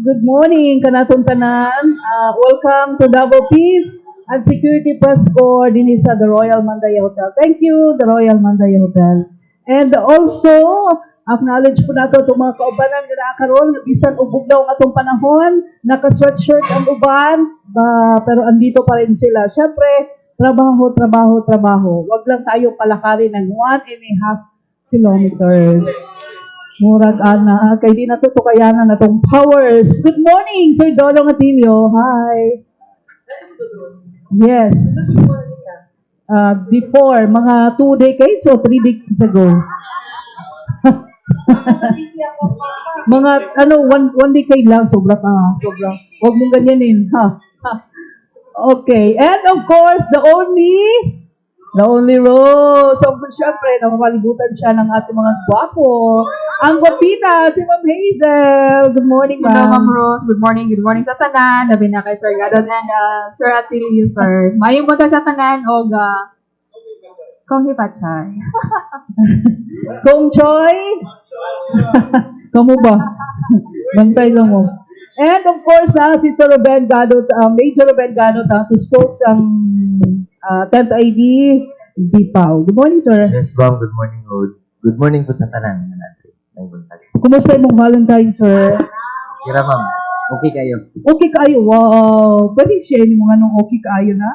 Good morning, kanatong tanan. Welcome to Davao Peace and Security Press Corps din sa the Royal Mandaya Hotel. Thank you, the Royal Mandaya Hotel. And also, acknowledge po nato itong mga kaubanan na nakakaroon, bisan ubog daw ng atong panahon, naka-sweatshirt ang uban, pero andito pa rin sila. Siyempre, trabaho, trabaho, trabaho. Huwag lang tayo palakarin ng 1.5 kilometers. Murag ana, kay di natutukayanan na tong powers. Good morning, Sir Dodong Atilio. Hi. Yes. Before, mga 2 decades o 3 decades ago. Mga, one decade lang, sobra ka, sobra. Huwag mong ganyanin, ha? Okay, and of course, the only Rose. So, syempre, nakakalibutan siya ng ating mga gwapo. Ang gwapita, si Ma'am Hazel. Good morning, Hello, ma'am. Ma'am Ruth. Good morning sa tanan. Labi na kay Sir Gadon and Sir Atilio, sir. Mayong punta sa tanan o kung hipachay. Kong Choi. Kamu ba? Bantay lang mo. And of course, si Sir Ruben Gadot, Major Ruben Gadot, to spokes ang 10th ID, Dipaw. Good morning, sir. Yes, ma'am. Good morning, Lord. Good morning po sa tanan. Kumusta yung Valentine, sir? Kira, ma'am. Okay kayo? Okay kayo. Wow. Pwede share mo nga nung okay kayo na?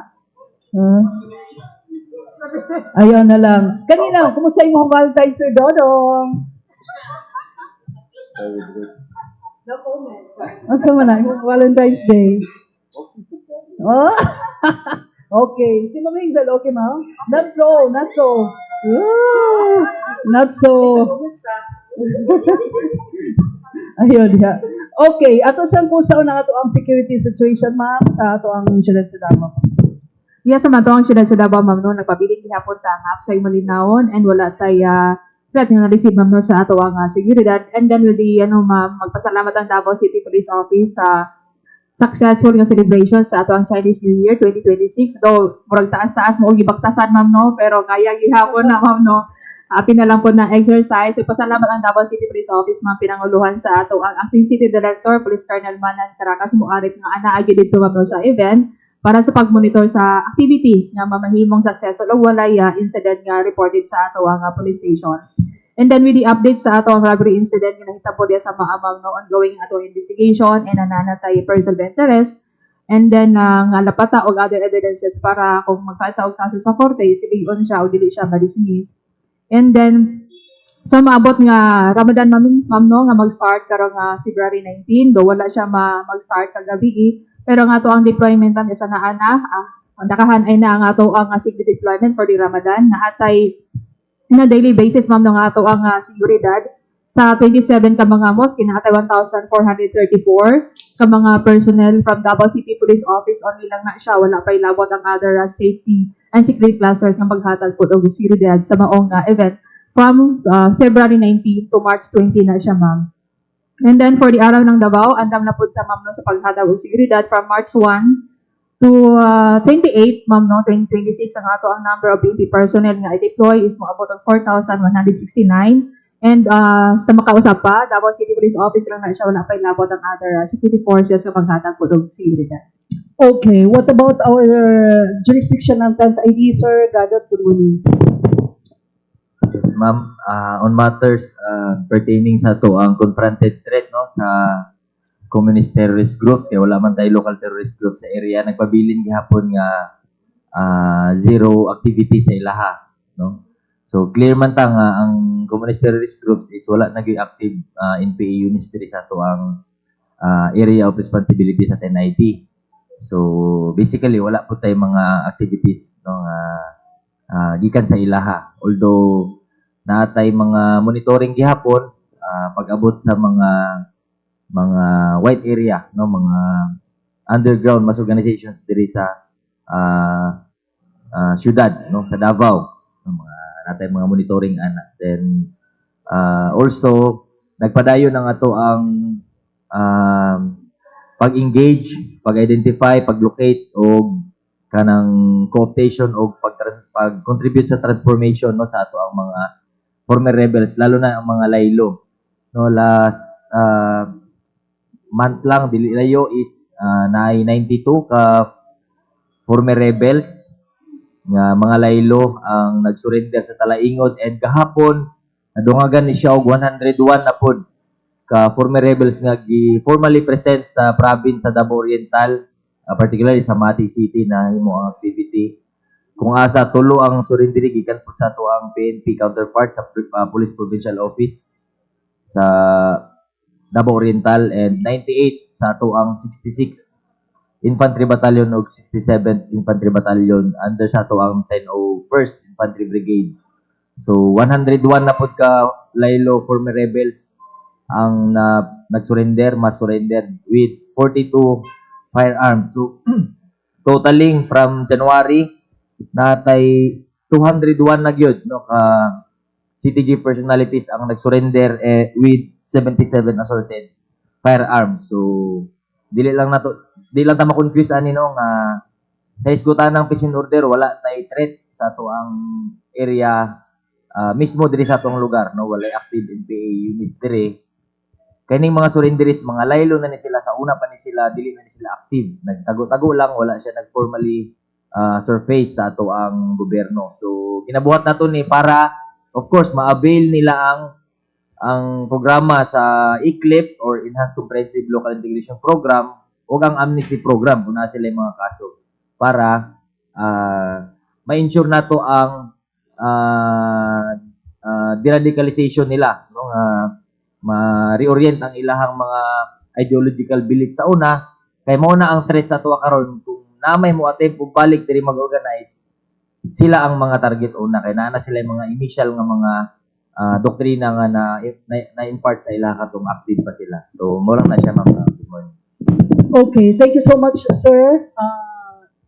Ayaw na lang. Kanina, kumusta yung Valentine, Sir Dodong? No comment. Asa man na, yung Valentine's Day. Oh? Okay. Si Ma'am Hazel, okay, ma'am? Not so. Ooh, not so. Ayun, ya. Okay, ato saan po sa unang ato ang security situation, ma'am, sa ato ang siyudad sa Davao? Yes, sa matong siyudad sa Davao, Ma'am, no, nagpabiling gihapon ta ang sa Malinawon and wala tay threat nga na-receive, Ma'am, no, sa ato ang seguridad. And then with the, Ma'am, magpasalamat ang Davao City Police Office sa successful nga celebration sa ato ang Chinese New Year 2026. Though, murag taas-taas mo gibaktasan, Ma'am, no, pero kaya gihapon na, Ma'am, no. Happy na lang po na exercise. Nagpasalamat ang Davao City Police Office, Ma'am, pinanguluhan sa ato ang acting City Director, Police Colonel Manan Caracas Muarip nga anaagi dito, Ma'am, no, sa event para sa pagmonitor sa activity nga mamahimong successful o walay incident nga reported sa ato ang police station. And then with the updates sa ato ang robbery incident nga nahitabo diya sa maamang no ongoing ato investigation and nananatay person of interest. And then nga lapata og other evidences para kung magfile og kaso sa korte sibigon siya o dili siya ma-dismiss. And then sa maabot nga Ramadan, ma'am, no, nga mag-start karong February 19, do wala siya mag-start kagabi pero nga to ang deployment ma'am isa na nakahan ay na nga to ang sig deployment for the Ramadan na atay na daily basis, ma'am, nga ato ang seguridad sa 27 ka mga mosque kinaatay 1,434 ka mga personnel from Davao City Police Office only lang na siya, wala pa ilabot ang other safety and security clusters nga maghatag po og seguridad sa maong event from February 19 to March 20 na siya, ma'am. And then for the araw ng Davao, andam na punta, ma'am, no, sa paghatag og seguridad from March 1 to 28, ma'am, no, 2026, ang ato ang number of PNP personnel nga i-deploy is moabot ang 4,169. And sa makausap pa, Davao City Police Office lang na siya, wala pa ilabot ang other security forces nga maghatag po og seguridad. Okay, what about our jurisdiction ng 10th ID, Sir Gadot? Good morning. Yes, ma'am. On matters pertaining sa to ang confronted threat, no, sa communist terrorist groups, kaya wala man tayo local terrorist groups sa area, nagpabilin gihapon nga zero activity sa ilaha, no? So clear man ta nga ang communist terrorist groups is wala nag-active in PA units diri sa to ang area of responsibility sa 10ID. So basically wala po tay mga activities, no, gikan sa ilaha. Although naatay mga monitoring gihapon pag-abot sa mga white area, no, mga underground mass organizations diri sa syudad, no, sa Davao, no, natay mga monitoring ana. Then also nagpadayon ng ato ang pag-engage, pag-identify, pag-locate o kanang cooptation o pag-contribute sa transformation, no, sa ato ang mga former rebels, lalo na ang mga laylo, no. Last month lang dili layo is naay 92 ka former rebels nga mga laylo ang nagsurrender sa Talaingod, and kahapon nadungagan ni siya og 101 na pod ka former rebels nga formally present sa province sa Davao Oriental, particularly sa Mati City na himo ang activity. Kung asa tulo ang surrenderi gikan pud sa ato ang PNP counterpart sa Police Provincial Office sa Davao Oriental, and 98 sa ato ang 66 Infantry Battalion ug 67th Infantry Battalion under sa ato ang 101st Infantry Brigade. So 101 na pud ka laylo former rebels ang nag-surrender, mas-surrender with 42 firearms. So totaling from January natay 201 na gyud no ka CTG personalities ang nag-surrender with 77 assorted firearms. So dili lang ta ma-confuse ani no nga sa isgutan ng peace and order wala tay threat sa ato ang area, mismo diri sa atong lugar no, walay active NPA units diri. Kaning mga surrenderies mga laylo na ni sila, sa una pa ni sila dili na ni sila active, nagtago-tago lang, wala siya nag-formally surface sa ato ang gobyerno. So ginabuhat nato ni para of course ma-avail nila ang programa sa ECLIP or Enhanced Comprehensive Local Integration Program o ang amnesty program kung nasa sila yung mga kaso para ma-ensure nato ang deradicalization nila no, ma-reorient ang ilahang mga ideological belief sa una, kay mo na ang threat sa tuwa karon. Kung namay mo attempt og balik diri mag-organize, sila ang mga target una, kay naa sila yung mga initial nga mga doktrina nga na-impart sa ila katong active pa sila. So mo lang na siya, ma'am. Good morning. Okay, thank you so much, sir.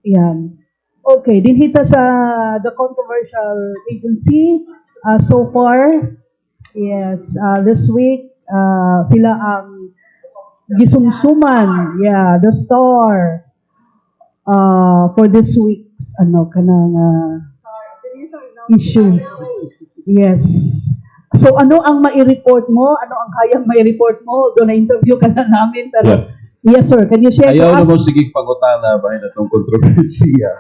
Yan. Okay, dinhita sa the controversial agency so far. Yes, this week sila ang gisumsuman, yeah, the star for this week's kanang issue. Yes. So ano ang mai-report mo? Ano ang kayang mai-report mo? Doon na interview ka na namin pero yes sir, can you share Ayaw to na mo us? sige pangutana bahin atong kontrobersiya.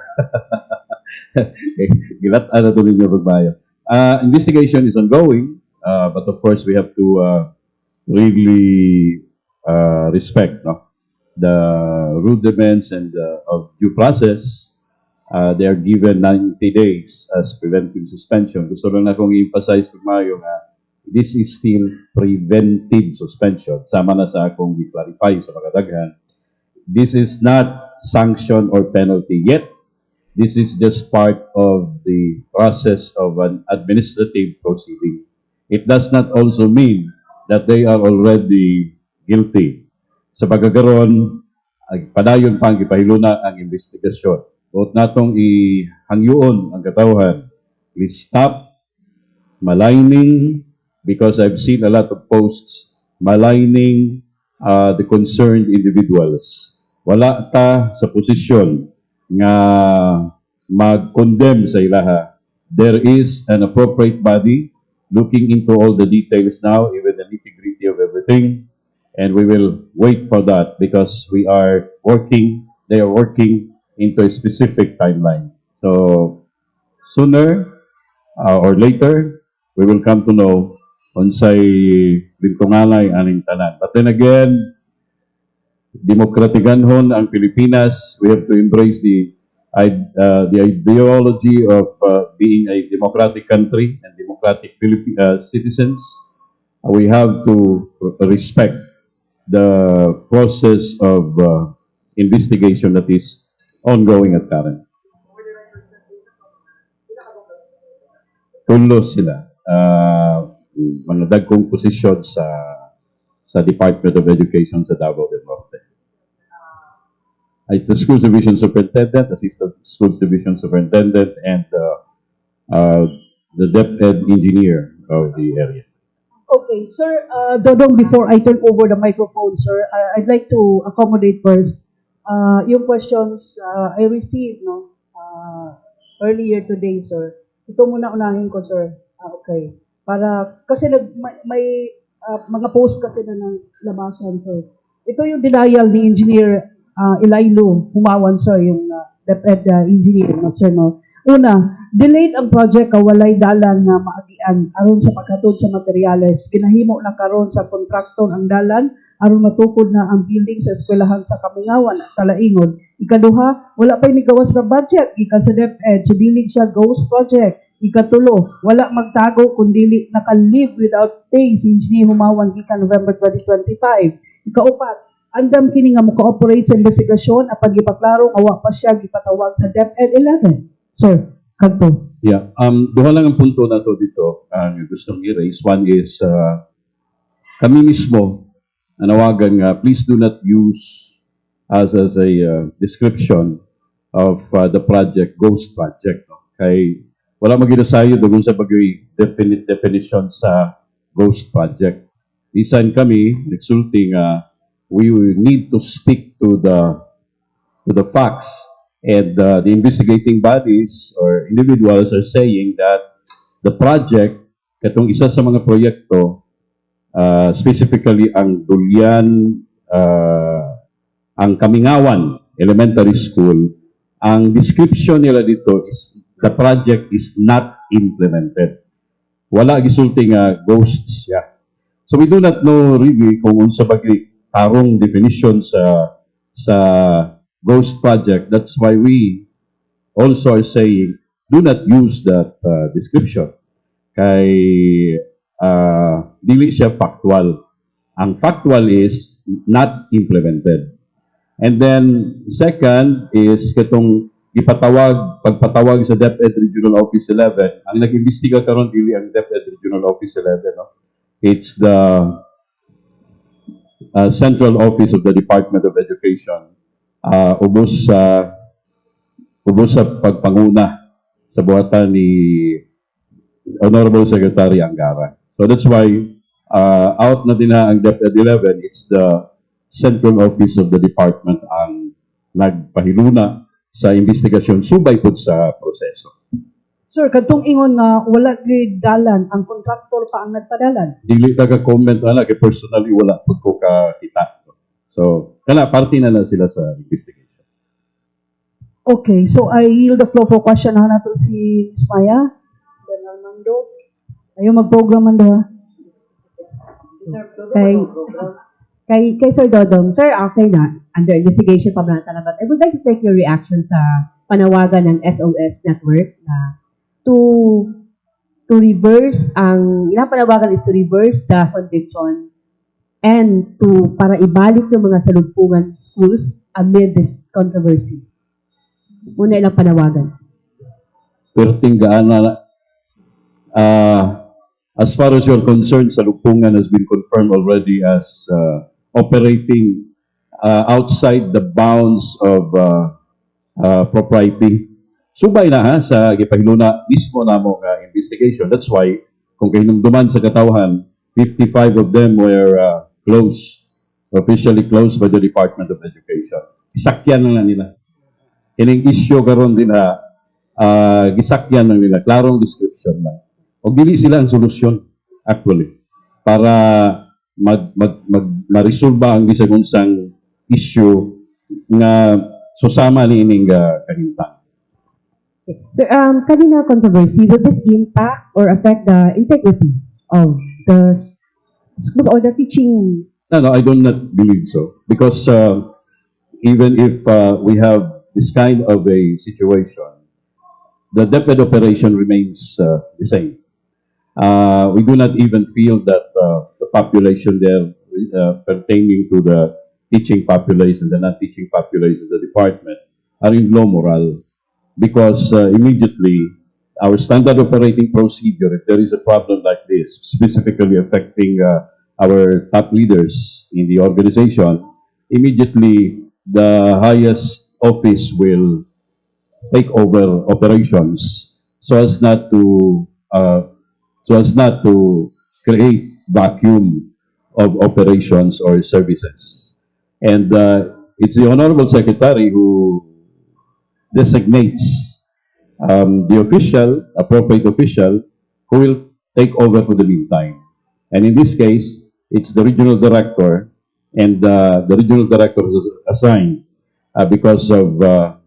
Gilat-an na to ninyo pagbayo. Investigation is ongoing, but of course we have to really respect the rudiments and of due process. They are given 90 days as preventive suspension. Gusto lang na kong i-emphasize pagmayo nga this is still preventive suspension. Sama na sa akong i-clarify sa mga daghan. This is not sanction or penalty yet. This is just part of the process of an administrative proceeding. It does not also mean that they are already guilty. Sa pagkagaron, padayon pa ang ipahiluna ang investigasyon. Huwag natong ihangyoon ang katawhan. Please stop maligning, because I've seen a lot of posts maligning the concerned individuals. Wala ta sa posisyon nga mag-condemn sa ilaha. There is an appropriate body looking into all the details now, even the nitty-gritty of everything, and we will wait for that because they are working into a specific timeline. So sooner or later, we will come to know unsay bintunganay aning tanan. But then again, demokratikanhon ang Pilipinas. We have to embrace the ideology of being a democratic country and democratic citizens. We have to respect the process of investigation that is ongoing at current. Tulos sila. Mga dagkong posisyon sa Department of Education sa Davao del Norte. It's the Schools Division Superintendent, Assistant Schools Division Superintendent, and the DepEd Engineer of the area. Okay, sir, Dodong, before I turn over the microphone, sir, I'd like to accommodate first yung questions I received earlier today, sir. Ito muna unahin ko, sir. Okay. Para, kasi may mga post kasi na ng labasan, sir. Ito yung denial ni Engineer Ilaylo Humawan, sir, yung DepEd engineer, no, sir, no. Una, delayed ang project walay dalan nga maagian aron sa paghatod sa materyales. Ginahimo na karon sa kontraktor ang dalan aron matukod na ang building sa eskwelahan sa Kamingawan at Talaingon. Ikaduha, wala pa'y migawas na budget gikan sa DepEd, so dili siya ghost project. Ikatulo, wala magtago kundi naka-leave without pay si Engineer Humawan gikan November 2025. Ikaupat, andam kini nga mo-cooperate sa investigasyon apan gipaklaro nga wa pa siya gipatawag sa DepEd 11. Sir, kadto. Yeah, duha lang ang punto na to dito ang gustong i-raise. One is, kami mismo, nanawagan nga, please do not use as a description of the project, ghost project. No? Kay wala maginasayo doon sa bagay definite definition sa ghost project. Isan kami, nagsulting, we need to stick to the facts. And the investigating bodies or individuals are saying that the project, katong isa sa mga proyekto, specifically ang Dulyan, ang Kamingawan Elementary School, ang description nila dito is the project is not implemented. Wala gisulti nga ghosts siya. So we do not know really kung unsa bagay tarong definition sa ghost project. That's why we also are saying do not use that description. Kay dili siya factual. Ang factual is not implemented. And then second is katong pagpatawag sa DepEd Regional Office 11. Ang nag-imbestiga karon dili ang DepEd Regional Office 11, no? It's the Central Office of the Department of Education. Ubos sa pagpanguna sa buhatan ni Honorable Secretary Angara. So that's why out na din na ang DepEd 11, it's the Central Office of the Department ang nagpahiluna sa investigasyon subay pod sa proseso. Sir, kadtong ingon nga wala gid dalan ang kontraktor pa ang nagpadalan. Dili ka comment ana kay personally wala pud ko kakita. So kana parte na sila sa investigation. Okay, so I yield the floor for question na nato si Ms. Maya. Then Armando. Ayaw mag-program man daw. Kay Sir Dodong, Sir, okay na, under investigation pa ba natin, but I would like to take your reaction sa panawagan ng SOS Network na to reverse, ang ilang panawagan is to reverse the conviction and para ibalik ng mga salugpungan schools amid this controversy. Una ilang panawagan. Perting gaana as far as you're concerned, Salugpungan has been confirmed already as operating outside the bounds of propriety. Subay na sa gipahiluna mismo namo nga investigation. That's why kung kahinumduman sa katawhan, 55 of them were officially closed by the Department of Education. Isakyan na nila. Kining issue karon din gisakyan lang nila, klarong description lang. O dili sila ang solusyon actually para ma-resolve ang bisag unsang issue nga susama ni ining kahimtang. So, kanina controversy, will this impact or affect the integrity of the schools or the teaching? No, I do not believe so. Because even if we have this kind of a situation, the DepEd operation remains the same. We do not even feel that the population there pertaining to the teaching population, the non-teaching population of the department are in low morale. Because immediately, our standard operating procedure, if there is a problem like this, specifically affecting our top leaders in the organization, immediately the highest office will take over operations so as not to create vacuum of operations or services. And it's the Honorable Secretary who designates the appropriate official, who will take over for the meantime. And in this case, it's the regional director And the regional director is assigned because of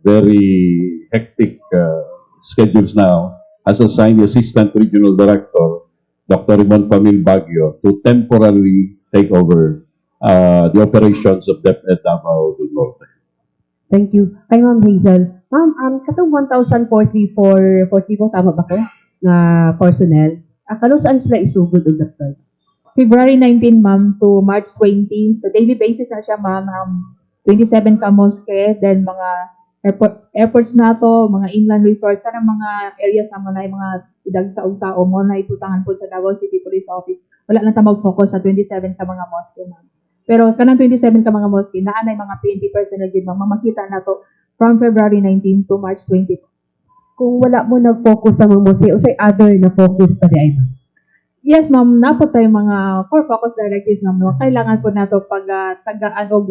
very hectic schedules now, has assigned the Assistant Regional Director, Dr. Rimon Pamil Baguio, to temporarily take over the operations of DepEd Davao del Norte. Thank you. Kay Ma'am Hazel. Ma'am, katong 1,044 tama ba ko? Nga personnel. Kano saan sila isugod og daptoy? February 19, ma'am, to March 20. So, daily basis na siya, ma'am. 27 ka mosque, then mga airports na to, mga inland resorts, kanang mga areas sa mga idag sa tao mo na iputangan po sa Davao City Police Office. Wala lang ta mag-focus sa 27 ka mga mosque, ma'am. Pero kanang 27 ka mga mosque, naanay mga PNP personnel din, ma'am. Mamakita na to from February 19 to March 20. Kung wala mo nag-focus sa mga mosque, o say other na focus pa di ay ma'am? Yes, ma'am. Napo tayo mga core focus directives, ma'am. No? Kailangan po nato tagaan og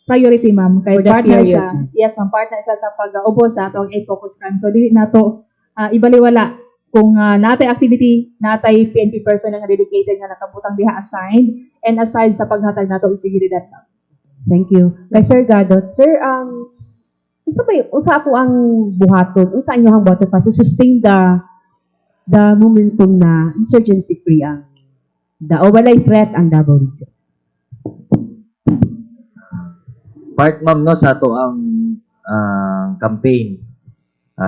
priority, ma'am. Kay For that partner period, siya. ma'am. Yes, ma'am. Partner siya sa pag-ubos sa atong 8 focus crime. So, dili nato ibaliwala kung natay activity, natay PNP person nga dedicated nga nakabutang diha assigned and aside sa paghatag nato og seguridad, ma'am. Thank you. Kay Sir Gadot. Sir, unsa ato ang buhaton? Unsa inyo ang buhaton pa to sustain the momentum na insurgency free ang o walay threat ang Davao Region? Part ma'am no sa ato ang campaign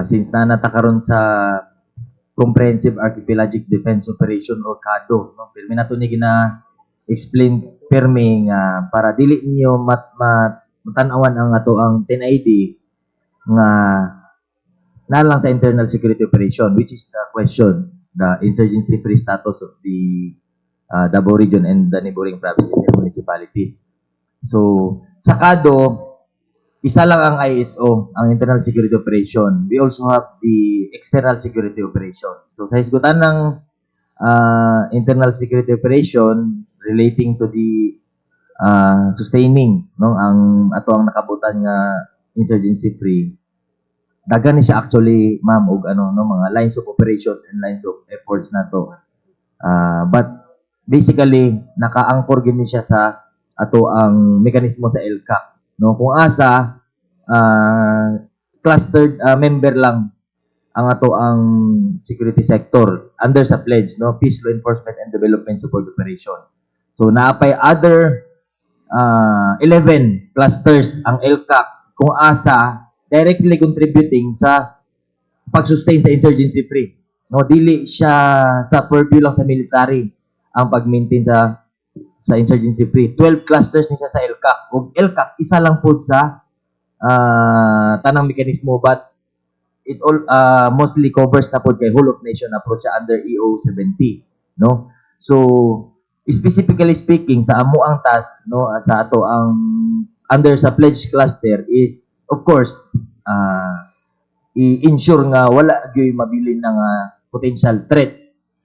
since nanata karon sa Comprehensive Archipelagic Defense Operation or CADO no pirmi nato ni gina explain pirmi nga para dili niyo matan-awan ang ato ang 10ID nga na lang sa internal security operation, which is the question, the insurgency free status of the Davao region and the neighboring provinces and municipalities. So, sa CADO, isa lang ang ISO, ang internal security operation. We also have the external security operation. So, sa hisgutan ng internal security operation relating to the sustaining no ang ato ang nakabutan nga insurgency free, dagan ni siya actually ma'am og mga lines of operations and lines of efforts nato. But basically naka-anchor gid ni siya sa ato ang mekanismo sa LCAC no kung asa clustered member lang ang ato ang security sector under sa pledge no Peace Law Enforcement and Development Support Operation. So naapay other 11 clusters ang LCAC kung asa directly contributing sa pag-sustain sa insurgency free. No, dili siya sa purview lang sa military ang pag-maintain sa insurgency free. 12 clusters ni siya sa LCAC. Ug LCAC isa lang pud sa tanang mekanismo but it all mostly covers na pud kay whole of nation approach siya under EO 70, no? So specifically speaking sa amo ang task no sa ato ang under sa pledge cluster is of course, i-ensure nga wala gyoy mabilin ng potential threat.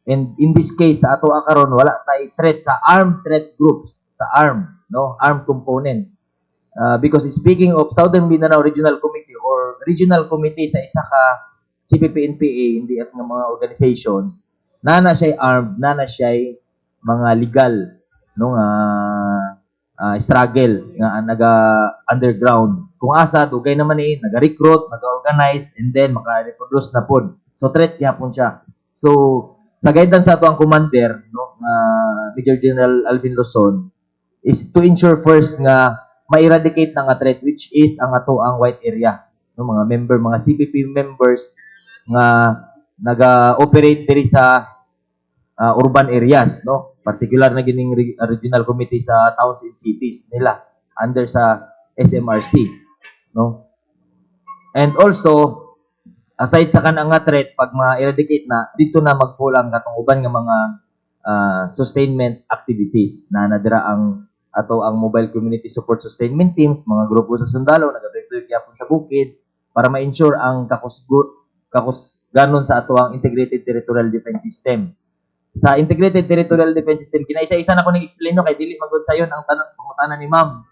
And in this case, sa ato karon wala tay threat sa armed threat groups, sa armed component. Because speaking of Southern Mindanao Regional Committee or Regional Committee sa isa ka CPP-NPA, NDF nga mga organizations, nana siya armed, nana siya mga legal no nga struggle nga naga underground kung asa dugay naman naga-recruit, naga-organize and then maka-reproduce na pod. So threat gyapon siya. So sa guidance sa ato ang commander no Major General Alvin Luzon is to ensure first nga ma-eradicate na nga threat which is ang ato ang white area no mga CPP members nga naga-operate diri sa urban areas no particular na gining regional committee sa towns and cities nila under sa SMRC no and also aside sa kanang nga threat pag ma-eradicate na dito na mag-fall ang katong uban nga mga sustainment activities na nadira ang ato ang mobile community support sustainment teams mga grupo sa sundalo nagatuyok gyapon sa bukid para ma-ensure ang kakusganon sa ato ang integrated territorial defense system. Sa Integrated Territorial Defense System, kinaisa-isa na ko nang-explain no, kay dili magod sayon ang pangutana ni ma'am.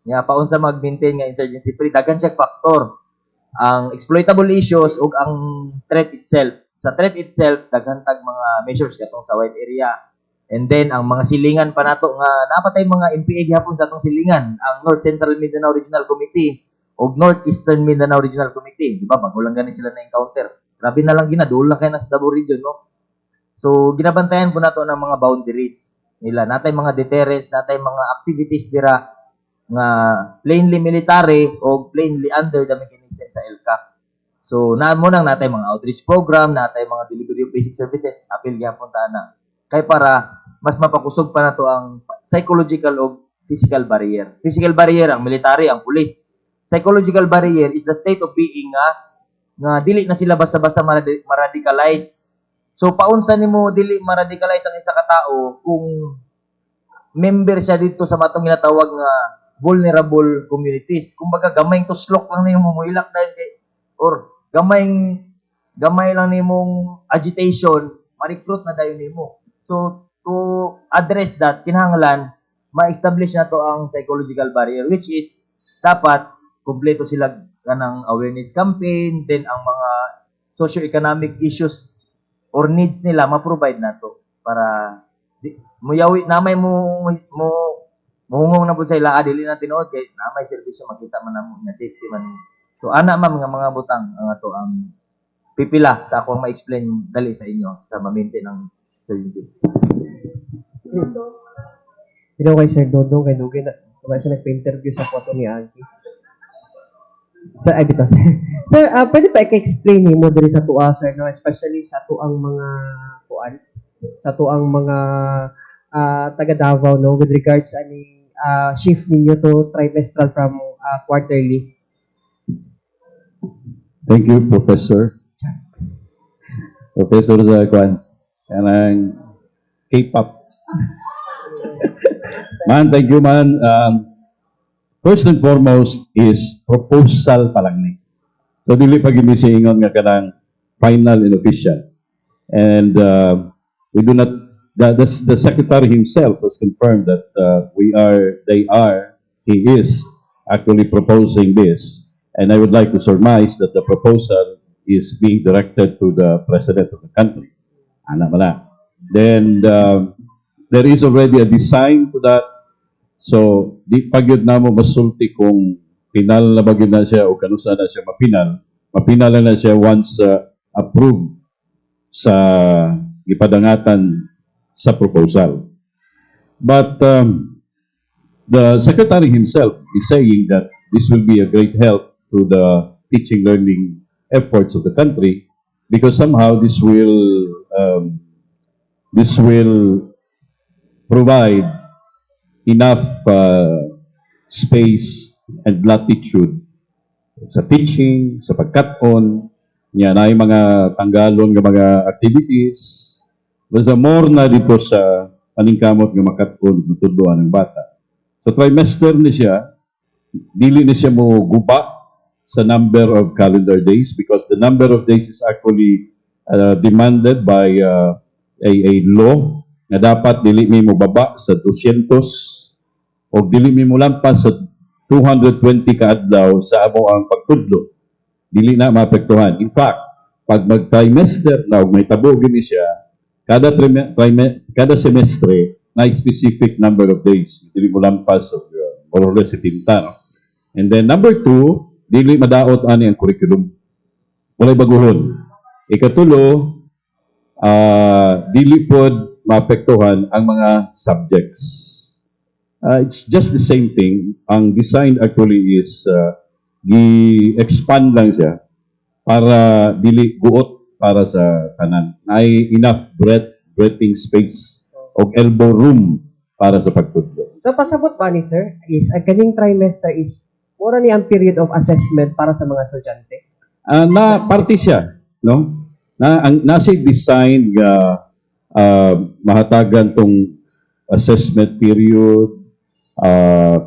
Nga paunsa mag-maintain nga insurgency free, dagan siya factor. Ang exploitable issues ug ang threat itself. Sa threat itself, daghan tag mga measures katong sa wide area And then ang mga silingan pa nato nga napatay mga NPA gihapon sa atong silingan, ang North Central Mindanao Regional Committee o Northeastern Mindanao Regional Committee, di ba? Bago lang gani sila na encounter. Grabe na lang ginadul lang kay na sa Davao Region, no? So ginabantayan po nato ng mga boundaries nila. Natay mga deterrents, natay mga activities dira nga plainly military o plainly under the mechanism sa LCAC. So mo nang natay mga outreach program, natay mga delivery of basic services, apil gyapon ta na kay para mas mapakusog pa nato ang psychological o physical barrier. Physical barrier ang military, ang police. Psychological barrier is the state of being nga dili na sila basta-basta maradicalize. So paunsa nimo dili maradicalize ang isa ka tawo kung member siya dito sa matong ginatawag nga vulnerable communities. Kumbaga gamayng tuslok lang nimo muilak dahil kay or gamay lang nimong agitation, ma-recruit na dayon nimo. So to address that, kinahanglan ma-establish na to ang psychological barrier, which is dapat kumpleto sila kanang awareness campaign, then ang mga socio-economic issues or needs nila ma-provide na to para muyawi namay mo muhungong na pud sa ila dili na tinuod kay namay serbisyo makita man namo nga safety man. So ana ma'am nga mga butang ang ato ang pipila sa akong ma-explain dali sa inyo sa ma-maintain ng services. Hello kay Sir Dodong, kay Dugay na kumaya siya nagpa-interview sa photo ni Angie. Sir, ay bitaw, sir. Sir, pwede pa i-explain mo diri sa tuwa, sir, no? Especially sa tuang mga kuan, sa tuang mga taga Davao, no? With regards sa ani shift ninyo to trimestral from quarterly. Thank you, Professor. Professor sa Kwan. Kanang K-pop. Man, thank you, man. First and foremost is proposal pa lang ni. So, dili pa gini siya ingon nga kanang final and official. And we do not, the Secretary himself has confirmed that he is actually proposing this. And I would like to surmise that the proposal is being directed to the President of the country. Ana mala. Then, there is already a design to that. So, di pagyod na mo masulti kung pinal na bagyod na siya o kanusa na siya mapinal. Mapinal na siya once approved sa ipadangatan sa proposal. But the Secretary himself is saying that this will be a great help to the teaching learning efforts of the country because somehow this will provide enough space and latitude sa teaching, sa pagkat-on, niya na yung mga tanggalon ng mga activities. Basta more na dito sa paningkamot ng makat-on ng tuduan ng bata. Sa trimester ni siya, dili ni siya mo guba sa number of calendar days because the number of days is actually demanded by a law na dapat dili mi mo baba sa 200 o dili mi mo lampas sa 220 kaadlaw sa amo ang pagtudlo. Dili na maapektuhan. In fact, pag mag-trimester na may tabo gini siya, kada semestre na specific number of days. Dili mo lampas of more or less 70. No? And then number 2, dili madaot ani ang curriculum. Walay baguhon. Ikatulo, dili pod maapektuhan ang mga subjects. It's just the same thing. Ang design actually is gi-expand lang siya para dili guot para sa tanan. Ay enough breathing space o elbow room para sa pagtudlo. So, pasabot pa ni sir, is ang kaning trimester is mura ni ang period of assessment para sa mga estudyante. Na parte siya, no? Nasa design nga mahatagan tong assessment period,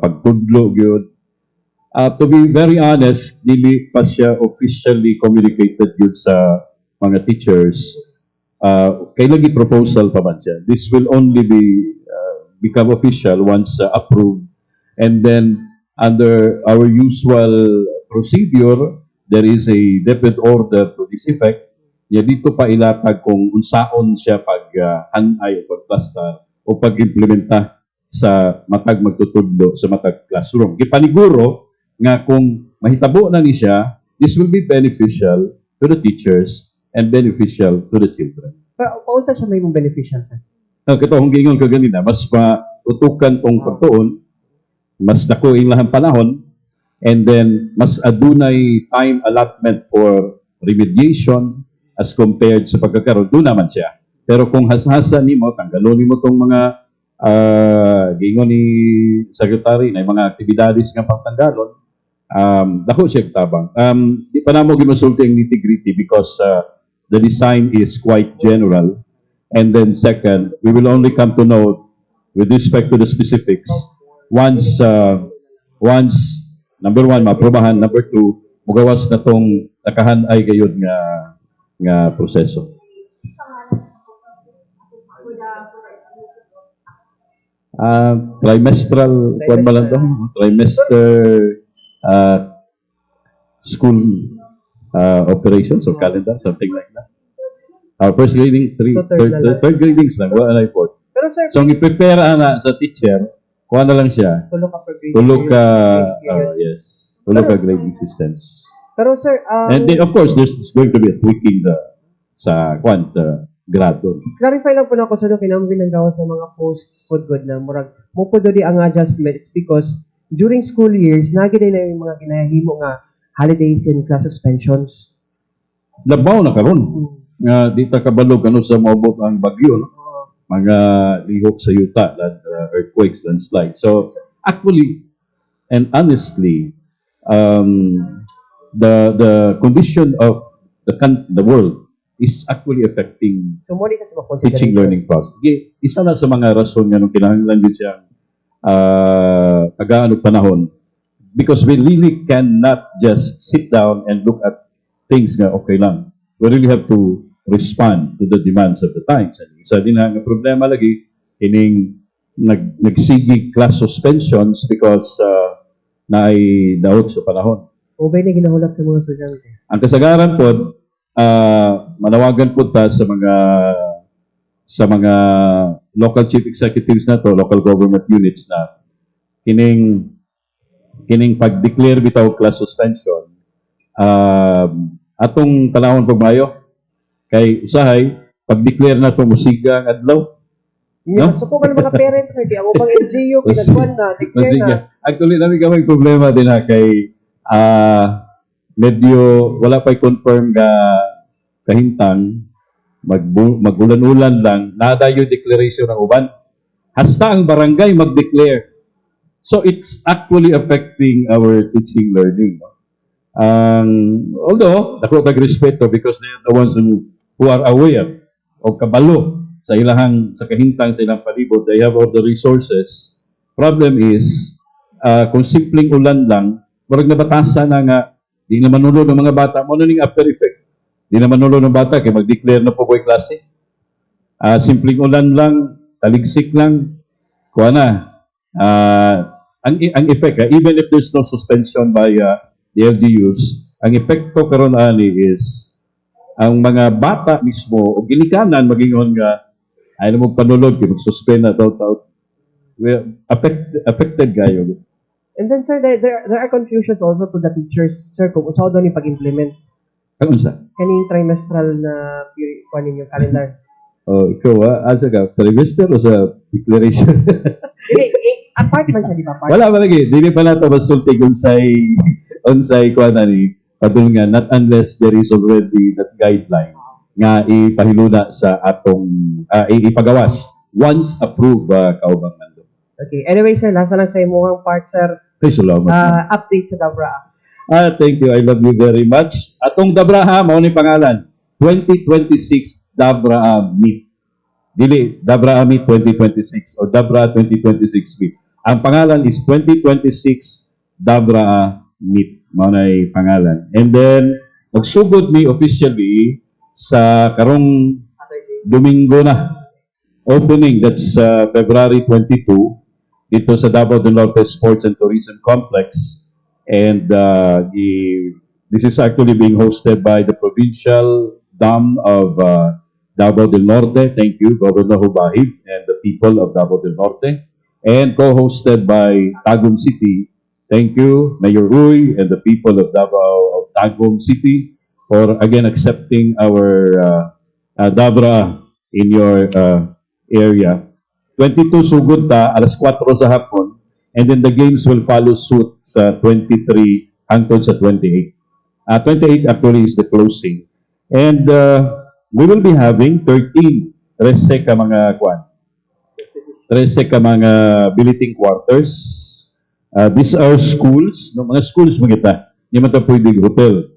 pagtudlo gyud. To be very honest, dili pa siya officially communicated yun sa mga teachers. Kay lagi proposal pa man siya. This will only become official once approved. And then, under our usual procedure, there is a deputy order to this effect. Ya dito pa ilatag kung unsaon siya pag hanay o pagplastar o pag-implementa sa matag magtutudlo sa matag classroom. Gipaniguro nga kung mahitabo na ni siya, this will be beneficial to the teachers and beneficial to the children. Pero paunsa siya may mong beneficial, sir? Kito, kung gingon ka ganina, mas matutukan tong pagtuon, mas dako ilang panahon, and then mas adunay time allotment for remediation as compared sa pagkakaroon, doon naman siya. Pero kung hasa-hasa nimo, tanggalon nimo tong mga gingon ni Secretary na mga aktibidades nga pangtanggalon, dako siya tabang. Di pa namo gimasulti ang nitty-gritty because the design is quite general. And then second, we will only come to know with respect to the specifics once number one, maprobahan. Number two, mugawas na tong takahan ay gayud nga proseso. Trimestral, kuwan ba lang to? Trimester school operations or calendar, something like that. First grading, third gradings lang, wala na report. Pero sir, So, ang i-prepare na sa teacher, kuha na lang siya, tulog ka per grade. tulog ka, period. yes, tulog ka grading systems. Pero sir, And then, of course, there's going to be a tweaking sa grado. clarify lang po na ako sa kinamang ginagawa sa mga post-food good na murag mo po dali ang adjustment. It's because during school years, nagiging na yung mga ginahimo nga holidays and class suspensions. Labaw na karon. Nga di ta kabalog ano sa maubot ang bagyo, no? Mga lihok sa yuta, earthquakes, landslides. So, actually, and honestly, the condition of the world is actually affecting So, mo di sa mga teaching consideration. learning process. Isa na sa mga rason nga nung kinahanglan din siyang tagaan og panahon, because we really cannot just sit down and look at things nga okay lang. We really have to respond to the demands of the times. And isa din nga problema lagi, ining nagsigi class suspensions because naay daot sa panahon. O ba na ginahulat sa mga estudyante? Ang kasagaran po, manawagan po ta sa mga local chief executives na to, local government units na kining pag-declare bitaw class suspension, atong tanawon pagmayo kay usahay pag-declare na to musiga ang adlaw. Hindi, No? masukukan ng mga parents, sir. Di ako pang LGU, pinagwan na, declare na. Musiga. Actually, namin kaming problema din ha kay medyo wala pa'y confirm ka kahintang magulan-ulan lang nada yung declaration ng uban. Hasta ang barangay mag-declare. So it's actually affecting our teaching learning. No? Although, dako kag respeto because they are the ones who are aware of kabalo sa kahintang sa ilang palibot. They have all the resources. Problem is, kung simpleng ulan lang, marag nabatasan na nga, di na manulog ng mga bata, mo ning after effect. Di na manulog ng bata, kaya mag-declare na po ko'y klase. Simpleng ulan lang, taligsik lang, kuha na. Ang effect, even if there's no suspension by the LGUs, ang epekto karon ani is, ang mga bata mismo, o ginikanan, magingon nga, ay na magpanulog, kaya mag-suspend na, affected kayo. And then, sir, there are confusions also to the teachers, sir, kung unsa daw ni pag-implement Ano sa? kaning trimestral na period, kunin yung calendar. Ikaw, asa ka? Trimester o sa declaration? Apart man siya, di ba? Apart. Wala pa lagi. Dili pa nato masulti unsay kuha na ni padulngan, not unless there is already that guideline nga ipahiluna sa atong ipagawas once approved kaubang nando. Okay. Anyway, sir, last na lang sa imuhang part, sir. Salamat. Update sa Dabra. Thank you. I love you very much. Atong Dabra mao ni pangalan. 2026 Dabra Meet. Dili, Dabra Meet 2026 o Dabra 2026 Meet. Ang pangalan is 2026 Dabra Meet. Mao na pangalan. And then, magsugod mi officially sa karong Domingo na. Opening, that's February 22, dito sa Davao del Norte Sports and Tourism Complex. And this is actually being hosted by the Provincial Dam of Davao del Norte. Thank you, Governor Hubahib and the people of Davao del Norte. And co-hosted by Tagum City. Thank you, Mayor Uy and the people of Davao of Tagum City for again accepting our Dabra in your area. 22 sugod ta, alas 4 sa hapon, and then the games will follow suit sa 23 hangtod sa 28. 28 actually is the closing. And we will be having 13 13 ka mga kwan. 13 ka mga billeting quarters. These are schools, no, mga schools magita. Hindi man ito pwedeng hotel.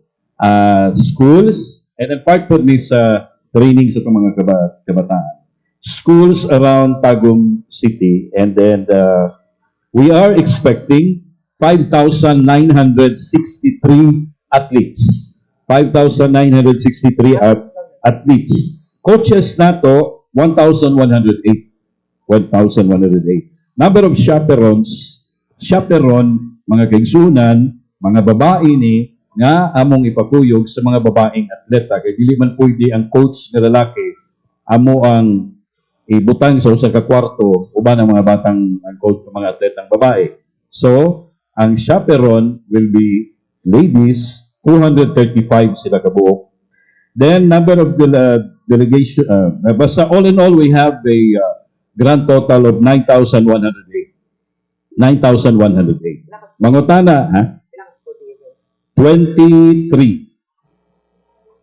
Schools, and then part po ni sa training sa itong mga kabataan. Schools around Tagum City, and then we are expecting 5,963 athletes. 5,963 athletes. Coaches nato, 1,108. 1,108. Number of chaperone, mga kaigsunan, mga babae ni, nga among ipakuyog sa mga babaeng atleta. Kaya dili man pwede ang coach nga lalaki, amo ang ibutang sa usa ka kwarto, uban ang mga batang ang coach ng mga atletang babae. So, ang chaperone will be ladies, 235 sila kabuok. Then, number of delegation, basta all in all, we have a grand total of 9,108. 9,108. Mangutana, ha? 23.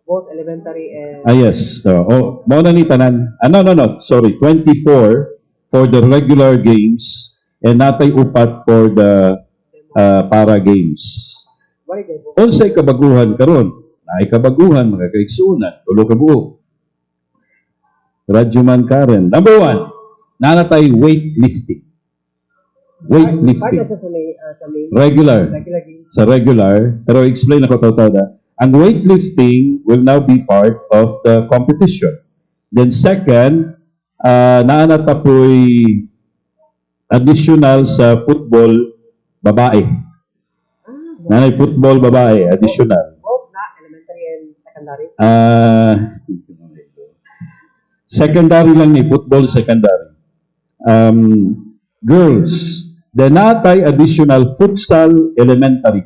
Both elementary and... Yes. Mao na ni tanan. No. Sorry. 24 for the regular games and natay upat for the para games. Unsay kabaguhan karon? Naay kabaguhan mga kaigsunan, tulo ka buok. Radyo man Karen. Number 1, nanatay weightlifting. Weightlifting. Part sa main Regular. games. Sa regular, pero explain ako tawtada. Ang weightlifting will now be part of the competition. Then second, naanata po'y additional sa football babae. Nanay football babae, additional. Both na elementary and secondary. Secondary lang ni football secondary. Girls, the natay additional futsal elementary.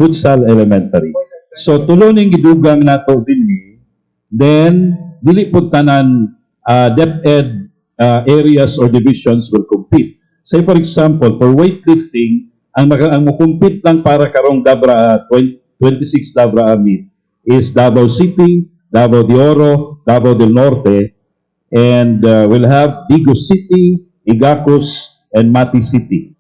Futsal elementary. So tuloning gidugang nato dinhi, then dili pud tanan DepEd areas or divisions will compete. Say for example, for weightlifting, ang mo-compete lang para karong Dabra 26 Dabra Amit is Davao City, Davao de Oro, Davao del Norte, and we'll have Digos City, Igacos, and Mati City,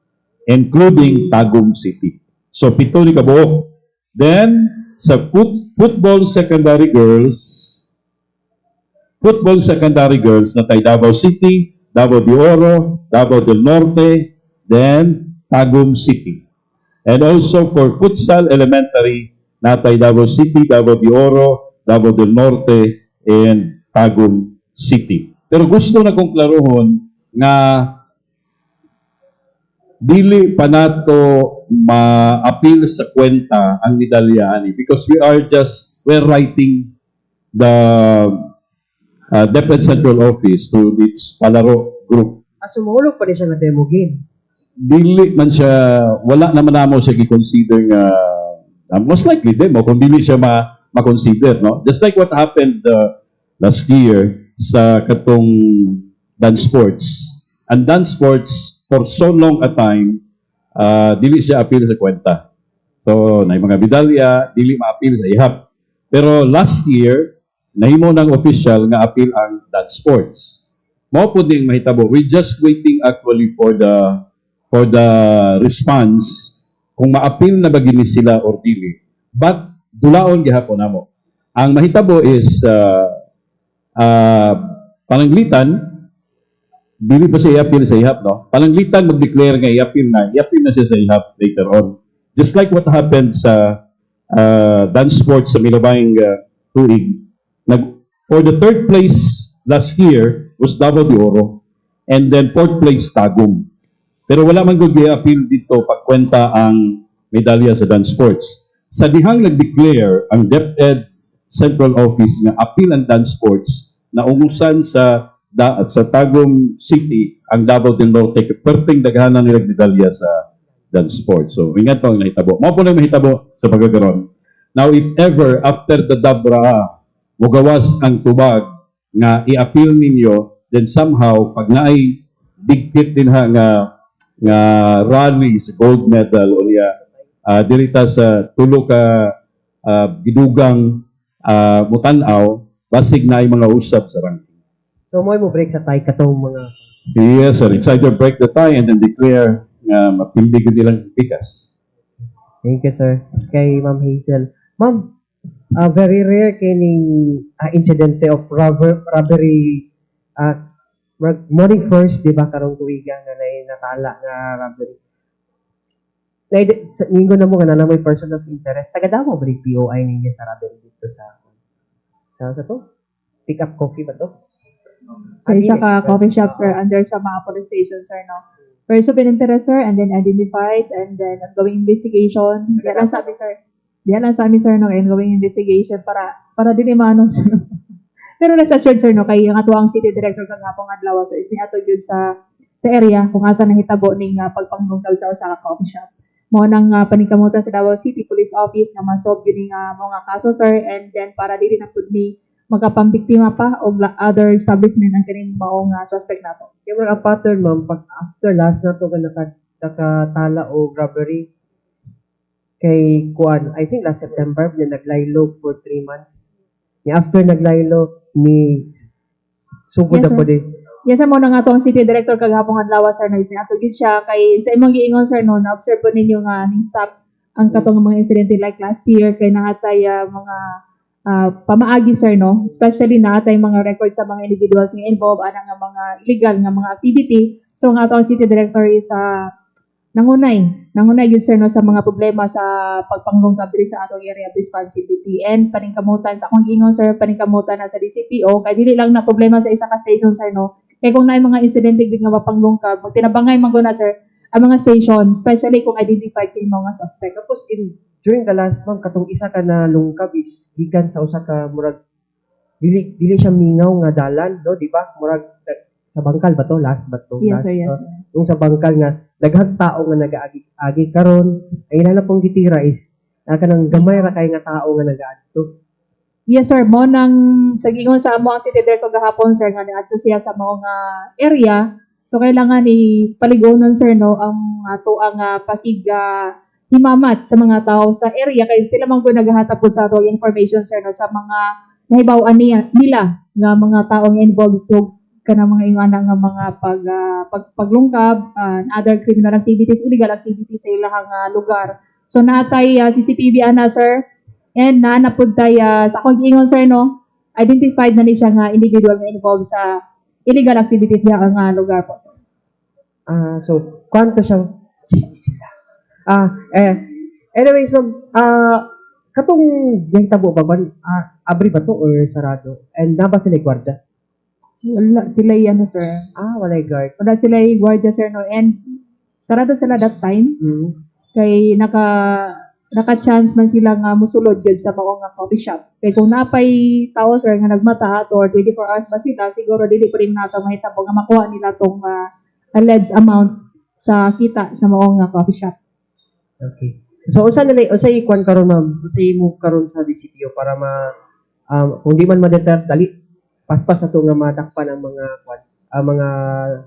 including Tagum City. So pito ni kabuok. Then sa football secondary girls na tayo Davao City, Davao de Oro, Davao del Norte, then Tagum City. And also for futsal elementary, na tayo Davao City, Davao de Oro, Davao del Norte, and Tagum City. Pero gusto na kong klarohon nga dili pa nato ma-appeal sa kwenta ang medalya ani because we're writing the DepEd Central Office to its palaro group. Sumulog pa rin siya na demo game. Dili man siya, wala naman namo siya i-consider nga most likely demo kung dili siya ma-consider, no? Just like what happened last year sa katong dance sports. And dance sports for so long a time, dili siya appeal sa kwenta. So, na mga medalya, dili ma-appeal sa ihap. Pero last year, nahimo ng official nga appeal ang dance sports. Mao po ding mahitabo. We're just waiting actually for the response kung ma-appeal na ba gini sila or dili. But dulaon gihapon namo. Ang mahitabo is pananglitan, dili pa siya i-appeal sa ihap, no? Pananglitan mag-declare nga i-appeal na siya sa ihap later on. Just like what happened sa dance sports sa Milabayng tuig. For the third place last year was Davao de Oro, and then fourth place Tagum. Pero wala man gud i-appeal dito pagkwenta ang medalya sa dance sports. Sa dihang nag-declare ang DepEd Central Office nga appeal ang dance sports, naungusan sa Tagum City ang Davao del Norte perting daghanan nila medalya sa dance sport. So ingat po ang nahitabo. Mao po na mahitabo sa pagkakaroon. Now if ever after the Dabra mugawas ang tubag nga i-appeal ninyo, then somehow pag naay big din ha nga rally sa gold medal o niya dirita sa tulo ka gidugang mutanaw basig na mga usab sa ranking. So mo break sa tie katong mga Yes, sir. It's either break the tie and then declare nga mapindi ko nilang pikas. Thank you, sir. Kay Ma'am Hazel. Ma'am, very rare kining incidente of robbery morning first, di ba, karong tuiga nga natala nga robbery. Ningo na mo nga na may person of interest. Taga daw mo ba POI ninyo sa robbery dito sa to? Pick up coffee ba to? Sa isa ka coffee shop, sir, under sa mga police station, sir, no? Person of interest, sir, and then identified, and then ongoing investigation. Diyan lang sa amin, sir. Diyan lang sa amin, sir, no? Ongoing investigation para din imano, sir. Pero nasa assured, sir, no? Kay ang atuang city director kagapong adlaw, sir, is niato yun sa area kung asa nahitabo ning pagpanglungkal sa usa ka coffee shop. Mo nang paningkamutan sa Davao City Police Office nga masolve yun nga mga kaso, sir, and then para dili na pud ni magkapambiktima pa o other establishment ang kaning maong suspect nato. Yung mga pattern, ma'am, pag after last na to nakatala o robbery kay Kuan, I think last September, niya naglaylo for 3 months. Ni after naglaylo, ni sugod Yes, na sir. po din. Yes, sir, mo na nga tong city director kagahapon adlaw, sir, no, is niato gid siya kay sa imong giingon, sir, no, na-observe po ninyo nga ning stop ang katong mga insidente like last year kay naatay mga pamaagi, sir, no? Especially na atay mga records sa mga individuals nga involved ana nga mga illegal nga mga activity. So nga atong city director is nangunay yun, sir, no, sa mga problema sa pagpanglungkab diri sa atong area of responsibility and paningkamutan sa akong gingon, sir, paningkamutan na sa DCPO kay dili lang na problema sa isa ka station, sir, no? Kay kung naay mga insidente gid nga mapanglungkab, magtinabangay man guna, sir, ang mga station, especially kung identified kini mga suspect. Tapos during the last month, katong isa ka na lungkab is gikan sa usa ka murag dili siya mingaw nga dalan, no, di ba? Murag sa bangkal ba to? Last ba to? Yes, sir, yes, no? sir. Yung sa bangkal nga daghang tao nga nagaagi karon, ang ila na pong gitira is kanang gamay ra kay nga tao nga nagaadto. Yes, sir. Mo nang sa gingon sa amo ang city director gahapon, sir, nga niadto siya sa mga area. So kailangan ipaligonon, sir, no, ang ato ang himamat sa mga tao sa area kay sila man ko naghahatap pud sa ato information, sir, no, sa mga nahibaw-an nila nga mga taong involved so kanang mga ingana nga mga paglungkab, other criminal activities, illegal activities sa ilahang lugar. So naatay CCTV ana, sir, and naanapod tay sa akong giingon, sir, no, identified na ni siya nga individual nga involved sa illegal activities diha nga lugar po, sir. So kwanto siyang sila. Anyways, ma'am, katong nahitabo ba abri ba to or sarado? And naba sila gwardiya? Wala sila ano, sir. Walay guard. Wala sila gwardiya, sir, no, and sarado sila that time. Kay naka-chance man sila nga musulod yun sa mga nga coffee shop. Kaya kung napay tao, sir, nga nagmata or 24 hours ba sila, siguro dili pa rin nato mahitabo nga makuha nila tong alleged amount sa kita sa mga nga coffee shop. Okay. So usa ikwan karon, ma'am, usa mo karon sa DCPO para kung di man ma-deter dali paspas ato nga madakpan ang mga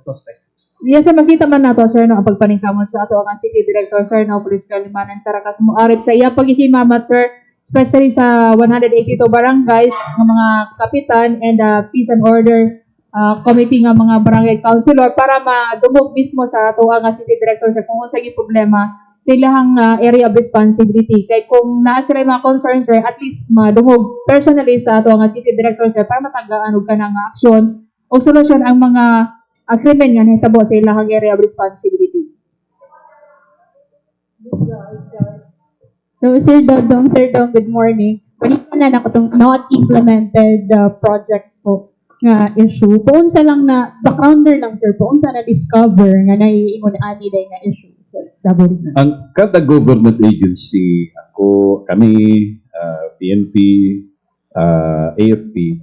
suspects. Yes, sir, makita man nato, sir, no, ang pagpaningkamot sa ato ang city director, sir, no, Police Kalimanan Caracas muarip sa iya paghihimamat, sir, especially sa 182 barangays ng mga kapitan and peace and order committee nga mga barangay councilor para madumog mismo sa ato ang city director, sir, kung unsa gyud problema sa ilahang area of responsibility. Kay kung naa sila mga concerns, sir, at least madumog personally sa ato ang city director, sir, para matagaan og kanang aksyon o solusyon ang mga krimen nga nahitabo sa ilahang area of responsibility. So, Sir Dodong, good morning. Balita na ako itong not implemented project po nga issue. Poon sa lang na, backgrounder lang, sir, poon sa na-discover nga naiingon ani day nga issue. Ang kada government agency, kami, PNP, AFP,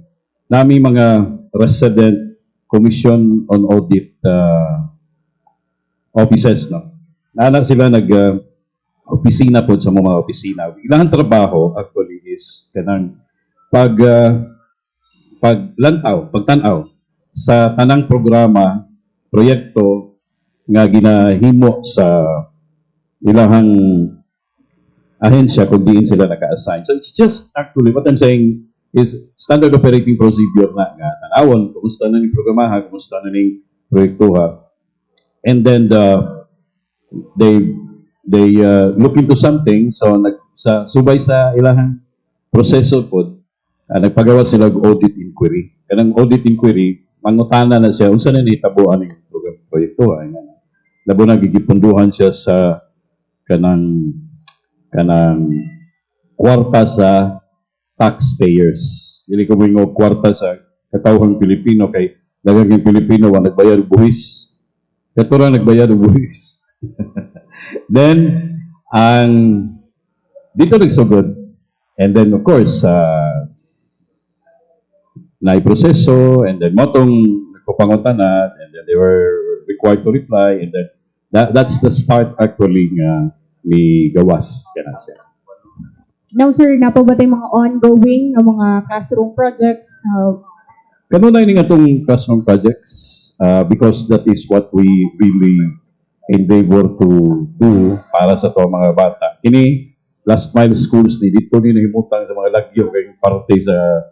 nami mga resident commission on audit offices, no? Nana sila opisina po sa mga opisina. Ilang trabaho actually is kanang pagtanaw sa tanang programa, proyekto nga ginahimo sa ilahang ahensya kung diin sila naka-assign. So it's just actually what I'm saying is standard operating procedure na nga tanawon kumusta na ning programaha, kumusta na ning proyektuha. And then they look into something, so subay sa ilahang proseso po, nagpagawa sila og audit inquiry. Kanang audit inquiry, mangutana na siya unsa na nahitabuan ning proyekto ay labo na gigipunduhan siya sa kanang kwarta sa taxpayers. Dili ko mo kwarta sa katawhang Pilipino kay daghang Pilipino wa nagbayad og buhis. Katura nagbayad og buhis. Then dito nagsugod. And then of course naiproseso, and then motong nagpapangutana, and then they were required to reply, and then that's the start actually nga ni gawas kana siya. Now, sir, napo ba tayong mga ongoing na mga classroom projects? Kanunay ning atong classroom projects because that is what we really endeavor to do para sa to mga bata. Kini last mile schools ni dito ni nahimutang sa mga lagyo kay parte sa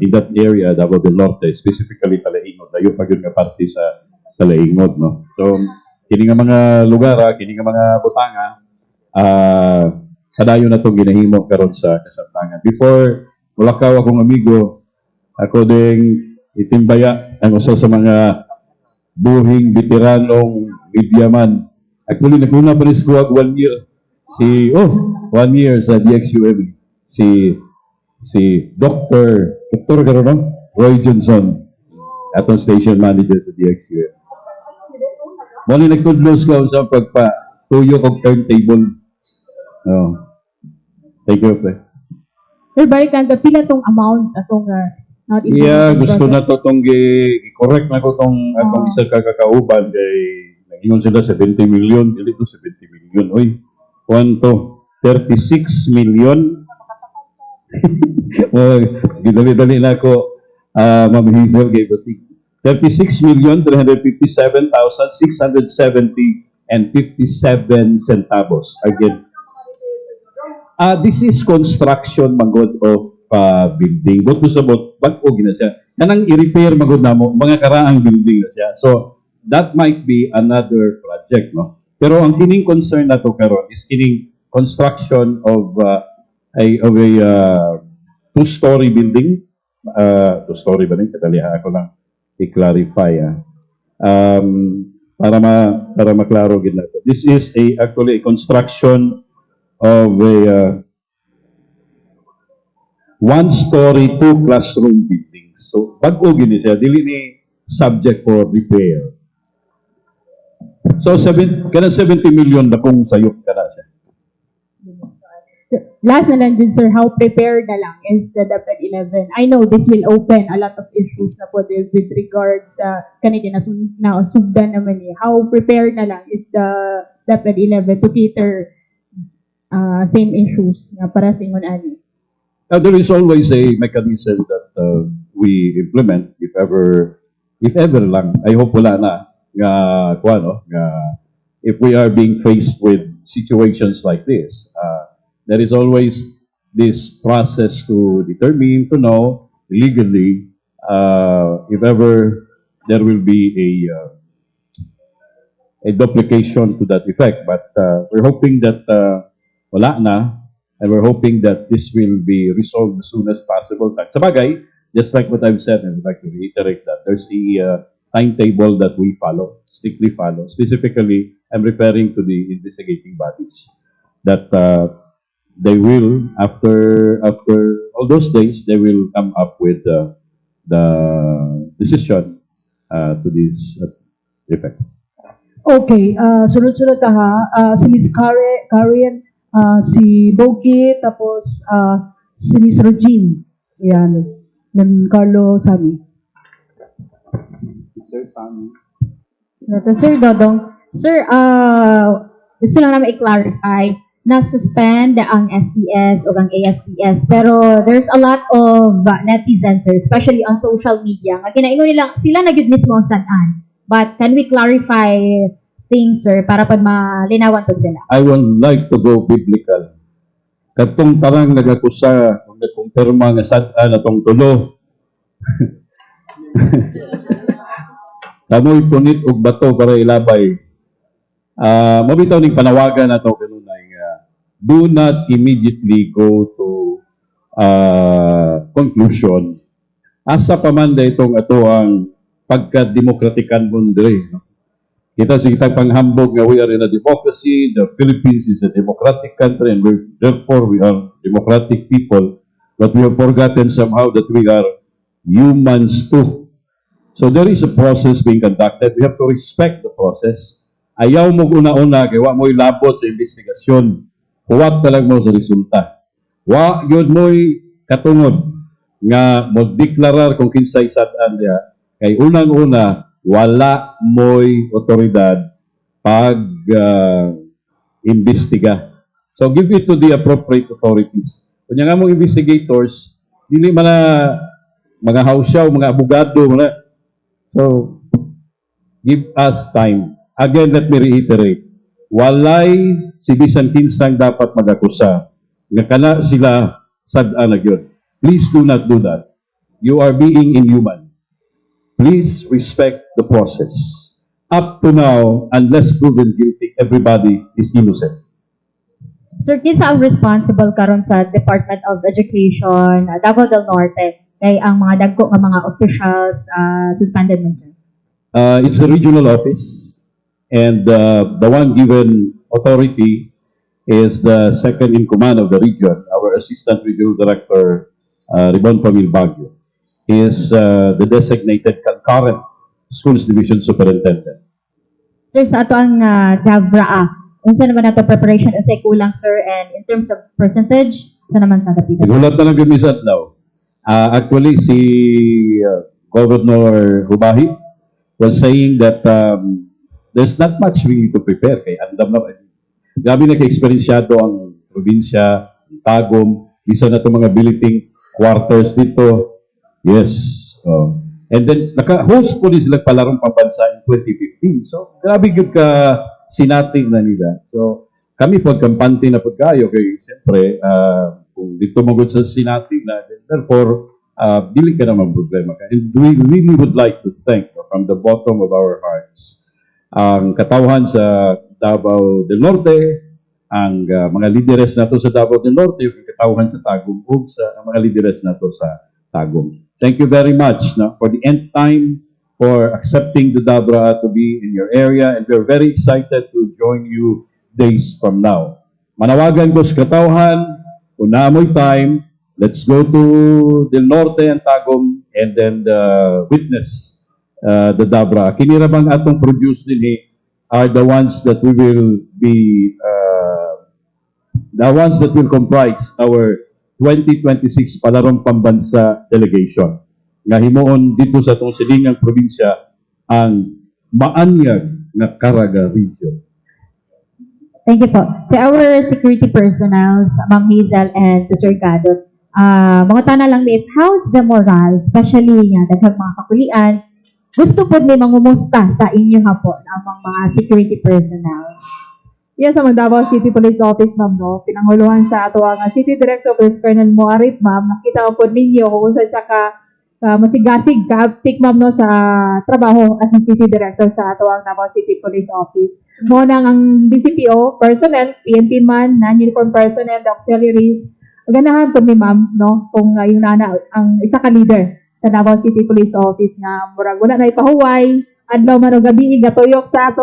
in that area Davao del Norte, specifically Talaingod, dayo pa gyud nga parte sa Talaingod, no. So kini nga mga lugar, kini nga mga butanga kadayon na itong ginahimo karon sa Kasamtangan. Before, mulakaw akong amigo, ako ding itimbaya ang usa sa mga buhing veteranong mediaman. Actually, nagmuna pa rin ko 1 year. 1 year sa DXUM. Si Dr. Karon, no? Roy Johnson, atong station manager sa DXUM. Mali nagtudlos ko sa pagpatuyo og turntable. Oh. Thank you, pre. Sir, balikan, pila tong amount atong not Yeah, implemented gusto project? na to tong i-correct na ko tong atong isa ka kakauban kay nangingon sila 70 million, dili to 70 million. Oy, kwanto 36 million. Gidali-dali na ko Ma'am Hazel gave us 36,357,670 and 57 centavos. Again, this is construction magod of building. But kusabot, bag-o gina siya. Kanang i-repair magod na mo, mga karaang building na siya. So, that might be another project, no? Pero ang kining concern na to karon is kining construction of a two-story building. Two-story ba rin? Kadaliha ako lang i-clarify. Para maklaro gid nato. This is actually a construction of a one-story, two classroom building. So, bag-o gini siya, dili ni subject for repair. So, 70 million na kung sayop ka na siya. Last na lang din, sir, how prepared na lang is the DepEd 11? I know this will open a lot of issues na po with regards sa kanina na sugdan naman eh. How prepared na lang is the DepEd 11 to cater same issues na para sa ingon ani? There is always a mechanism that we implement if ever lang. I hope wala na nga if we are being faced with situations like this. There is always this process to determine, to know legally if ever there will be a duplication to that effect. But we're hoping that wala na, and we're hoping that this will be resolved as soon as possible. Sa bagay, just like what I've said, I would like to reiterate that there's a timetable that we follow, strictly follow. Specifically, I'm referring to the investigating bodies that they will, after all those days, they will come up with the decision to this effect. Okay, sunod-sunod si Miss Karen, si Bogie, tapos si Miss Regine. Yan. Then Carlo Sami. Sir Dodong, sir, gusto lang namin i-clarify na suspend ang SES o ang ASTS, pero there's a lot of netizens, sir, especially on social media, nga ginaingon nila sila na gyud mismo ang sanan. But can we clarify things, sir, para pag malinawan po sila? I would like to go biblical. Katong tarang nagakusa, kung nagkumpirma nga sad-an atong tulo. Kamoy punit og bato para ilabay. Mabitaw ning panawagan nato kanunay nga do not immediately go to conclusion. Asa pa man da itong ato ang pagka-demokratikan mundo, no? Kita sa kitang panghambog nga we are in a democracy, the Philippines is a democratic country, and therefore we are democratic people, but we have forgotten somehow that we are humans too. So there is a process being conducted. We have to respect the process. Ayaw mo una-una, kaya wa mo'y labot sa investigasyon. Huwag talag mo sa resulta. Wa yun mo'y katungod nga magdeklarar kung kinsay sad-an diya. Kay unang-una, wala mo'y otoridad pag investiga. So give it to the appropriate authorities. Kanya nga mong investigators, dili man na mga hausyaw, mga abogado, mga. So, give us time. Again, let me reiterate. Walay si bisan kinsang dapat magakusa. Nga kana sila sad-an na gyud. Please do not do that. You are being inhuman. Please respect the process. Up to now, unless proven guilty, everybody is innocent. Sir, kinsa ang responsible karon sa Department of Education, Davao del Norte, kay ang mga dagko nga mga officials suspended man, sir? It's a regional office, and the one given authority is the second in command of the region, our Assistant Regional Director, Ribon Famil Baguio. Is the designated concurrent schools division superintendent. Sir, sa ato ang Javra, unsa naman ato preparation usay kulang, sir, and in terms of percentage, sa naman nadapitan? Igulat na lang gumisat now. Actually, si Governor Hubahi was saying that there's not much we need to prepare. Kaya andam na. Grabe na ka-experiensyado ang probinsya, Tagum, bisa na itong mga billeting quarters dito. Yes. And then, naka-host po din sila palarong pambansa in 2015. So, grabe yun ka sinating na nila. So, kami pagkampante na pagkayo, kaya siyempre, kung dito magod sa sinating na, therefore, dili ka naman problema ka. And we really would like to thank from the bottom of our hearts ang katawhan sa Davao del Norte, ang mga lideres nato sa Davao del Norte, yung katawhan sa Tagum, ug sa mga lideres nato sa Tagum. Thank you very much for the end time, for accepting the Dabra to be in your area, and we're very excited to join you days from now. Manawagan ko sa katawhan, kung naamoy time, let's go to Del Norte and Tagum and then witness the Dabra. Kinirabang atong produce nini are the ones that we will be, the ones that will comprise our 2026 Palarong Pambansa Delegation. Nga himuon dito sa itong silingang probinsya ang maanyag na Caraga Region. Thank you po. To our security personnel, Ma'am Hazel and to Sir Gadot, mga tana lang ni how's the morale, especially nga daghang mga kakulian, gusto po ni mangumusta sa inyo hapon ang mga security personnel. Yes, sa Davao City Police Office, ma'am, no? Pinanguluhan sa ato ang City Director Police Colonel Moarip, ma'am. Nakita ko po ninyo kung saan siya masigasig, ka-uptick, ma'am, no, sa trabaho as a City Director sa ato ang Davao City Police Office. Muna ang DCPO, personnel, PNP man, non-uniform personnel, the auxiliaries, ganahan po ni ma'am, no? Kung yung nana, ang isa ka leader sa Davao City Police Office nga, murag wala na ipahuway, adlaw man o gabi, gatuyok sa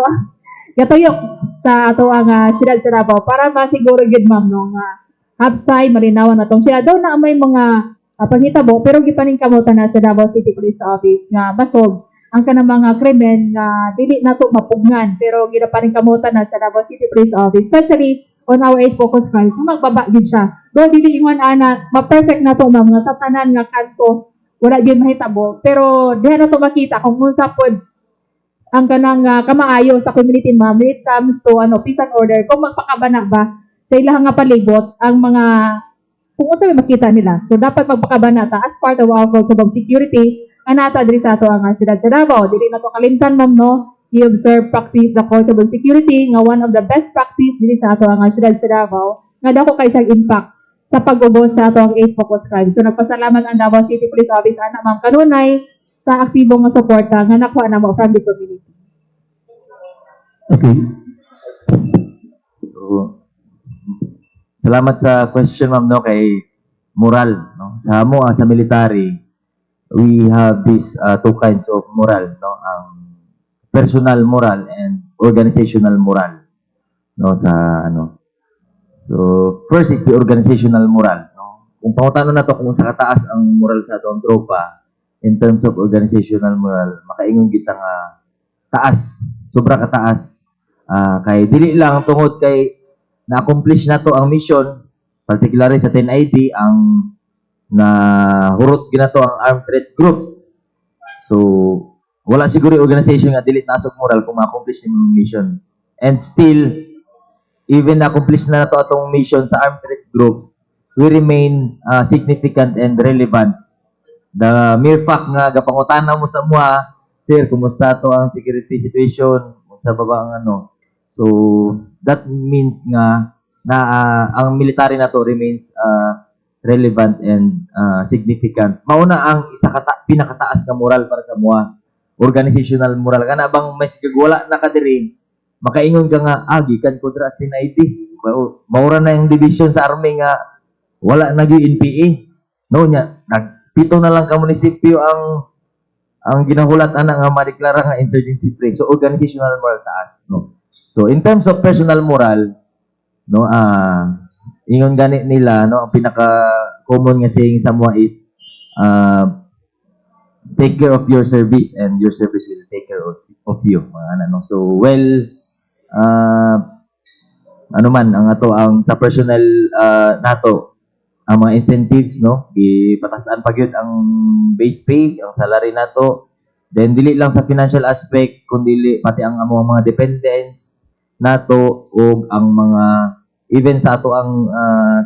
ato ang siyudad sa Davao para masiguro gid ma'am no nga hapsay malinawan atong sila daw na may mga panghitabo pero gipaning kamutan na sa Davao City Police Office nga basog ang kanang mga krimen nga dili nato mapugnan pero gipaning kamutan na sa Davao City Police Office, especially on our 8 focus crimes magbaba gid siya do dili ingon ana ma-perfect nato ma'am nga sa tanan nga kanto wala gyud mahitabo, pero diha na to makita kung unsa pod ang kanang kamaayo sa community ma'am when it comes to peace and order, kung magpakabana ba sa ilahang nga palibot ang mga kung unsa may makita nila. So dapat magpakabana ta as part of our culture of security anata diri sa ato ang siyudad sa Davao. Dili na to kalimtan ma'am no, i-observe, practice the culture of security nga one of the best practice diri sa ato ang siyudad sa Davao nga dako kay siyang impact sa pag-ubos sa ato ang 8 focus crimes. So nagpasalamat ang Davao City Police Office ana ma'am kanunay sa aktibong nga suporta nga nakuha namo from the community. Okay. So, salamat sa question ma'am no kay moral no. Sa amo sa military, we have these two kinds of moral no, ang personal moral and organizational moral no sa ano. So, first is the organizational moral. No? Kung pangutano na to kung sa kataas ang moral sa atong tropa, in terms of organizational moral, makaingon kita nga taas, sobra kataas. Kay dili lang tungod kay na-accomplish na to ang mission, particularly sa 10ID, ang nahurot ginato ang armed threat groups. So, wala siguro yung organization nga dili nasog moral kung ma-accomplish yung mission. And still, even na-accomplish na to atong mission sa armed threat groups, we remain significant and relevant. The mere fact nga gapangutana mo sa mua, sir, kumusta to ang security situation sa baba ang ano. So, that means nga na ang military na to remains relevant and significant. Mauna ang pinakataas nga moral para sa mua. Organizational moral. Kana bang mas gagwala na ka diri, makaingon ka nga, gikan ko dras din ID. Maura na yung division sa army nga, wala na yung NPA. No, nya, pito na lang ka munisipyo ang ginahulat ana nga madeklara nga insurgency free. So, organizational moral taas. No? So, in terms of personal moral, no, ingon gani nila, no, ang pinaka-common nga saying sa mga is, take care of your service and your service will take care of you. Mga ano. So, well, ano man ang ato ang sa personal nato ang mga incentives no ipatasan pa gyud ang base pay ang salary nato, then dili lang sa financial aspect kundi pati ang among mga dependents nato o ang mga even sa ato ang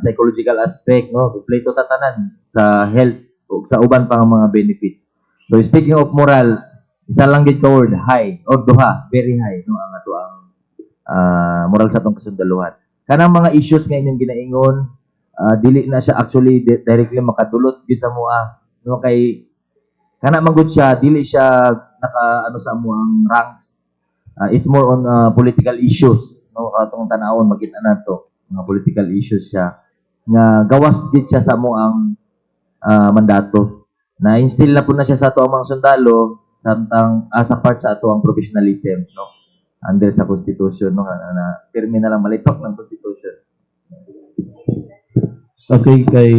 psychological aspect no kompleto tatanan sa health o sa uban pang mga benefits. So speaking of moral, isa lang gid ka word, high or duha, very high no ang ato ang moral sa atong kasundaluhan. Kanang mga issues nga inyong ginaingon, dili na siya actually directly makadulot gid sa mua no kay kana magud siya dili siya naka ano sa amo ang ranks. It's more on political issues no atong tan-awon makita nato mga political issues siya nga gawas gid siya sa amo ang mandato. Na instill na po na siya sa ato ang mga sundalo samtang sa part sa ato ang professionalism no under sa constitution no na pirmi na lang malitok ng constitution. Okay, kay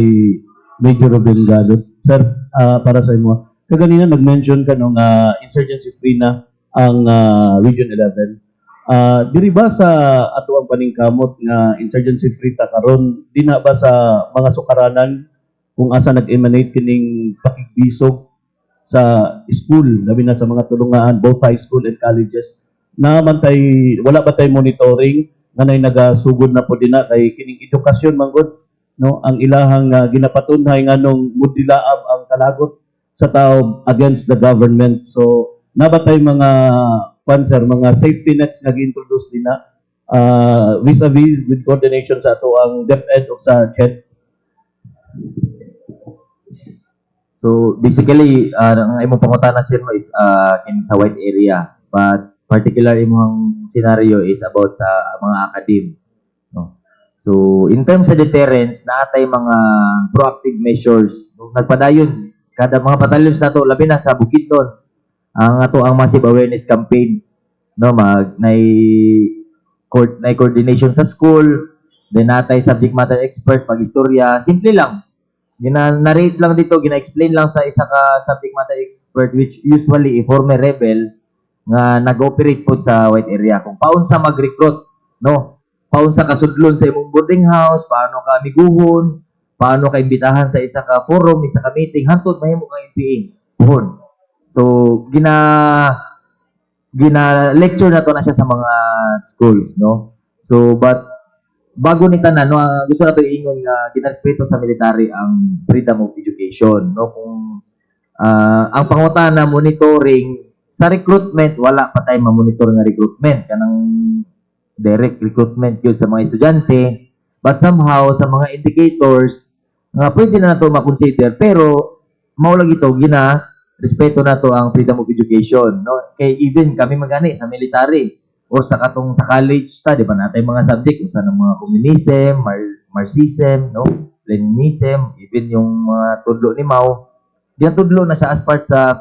Major Ruben Galot. Sir, para sa imo, kaganina nag-mention ka nung insurgency free na ang Region 11. Diri ba sa ato ang paningkamot nga insurgency free ta karon, di na ba sa mga sukaranan kung asa nag-emanate kining pakigbisog sa school, labi na sa mga tulungaan, both high school and colleges, na man wala ba tay monitoring nga nay nagasugod na po din na kay kining edukasyon manggod no ang ilahang ginapatunhay nganong mudilaab ang kalagot sa tao against the government. So nabatay mga panser mga safety nets nga gi-introduce din na vis-a-vis with coordination sa ato ang DepEd o sa CHED. So basically ang imong pangutana sir no is in sa white area, but particular imong scenario is about sa mga academe no. So in terms of deterrence naatay mga proactive measures no, nagpadayon kada mga battalions nato labi na sa Bukidnon ang ato ang massive awareness campaign no nay coordination sa school, then natay subject matter expert pag istorya, simple lang narrate lang dito, gina-explain lang sa isa ka subject matter expert which usually a former rebel nga nag-operate po sa white area kung paun sa mag-recruit no paun sa kasudlon sa imong boarding house, paano ka miguhon, paano ka imbitahan sa isa ka forum, isa ka meeting, hantod mahimo kang MPA. Puhon. So, lecture na to na siya sa mga schools, no? So, but bago ni tanan, no, gusto na to iingon nga ginarespeto sa military ang freedom of education, no? Kung ang pangutana monitoring sa recruitment, wala pa tayong ma-monitor nga recruitment kanang direct recruitment yun sa mga estudyante, but somehow sa mga indicators nga pwede na nato ma-consider, pero maulag ito respeto na to ang freedom of education, no? Kay even kami magani sa military o sa katong sa college ta, di ba natay mga subject kung saan ang mga communism, Marxism, no? Leninism, even yung mga tudlo ni Mao, diyan tudlo na siya as part sa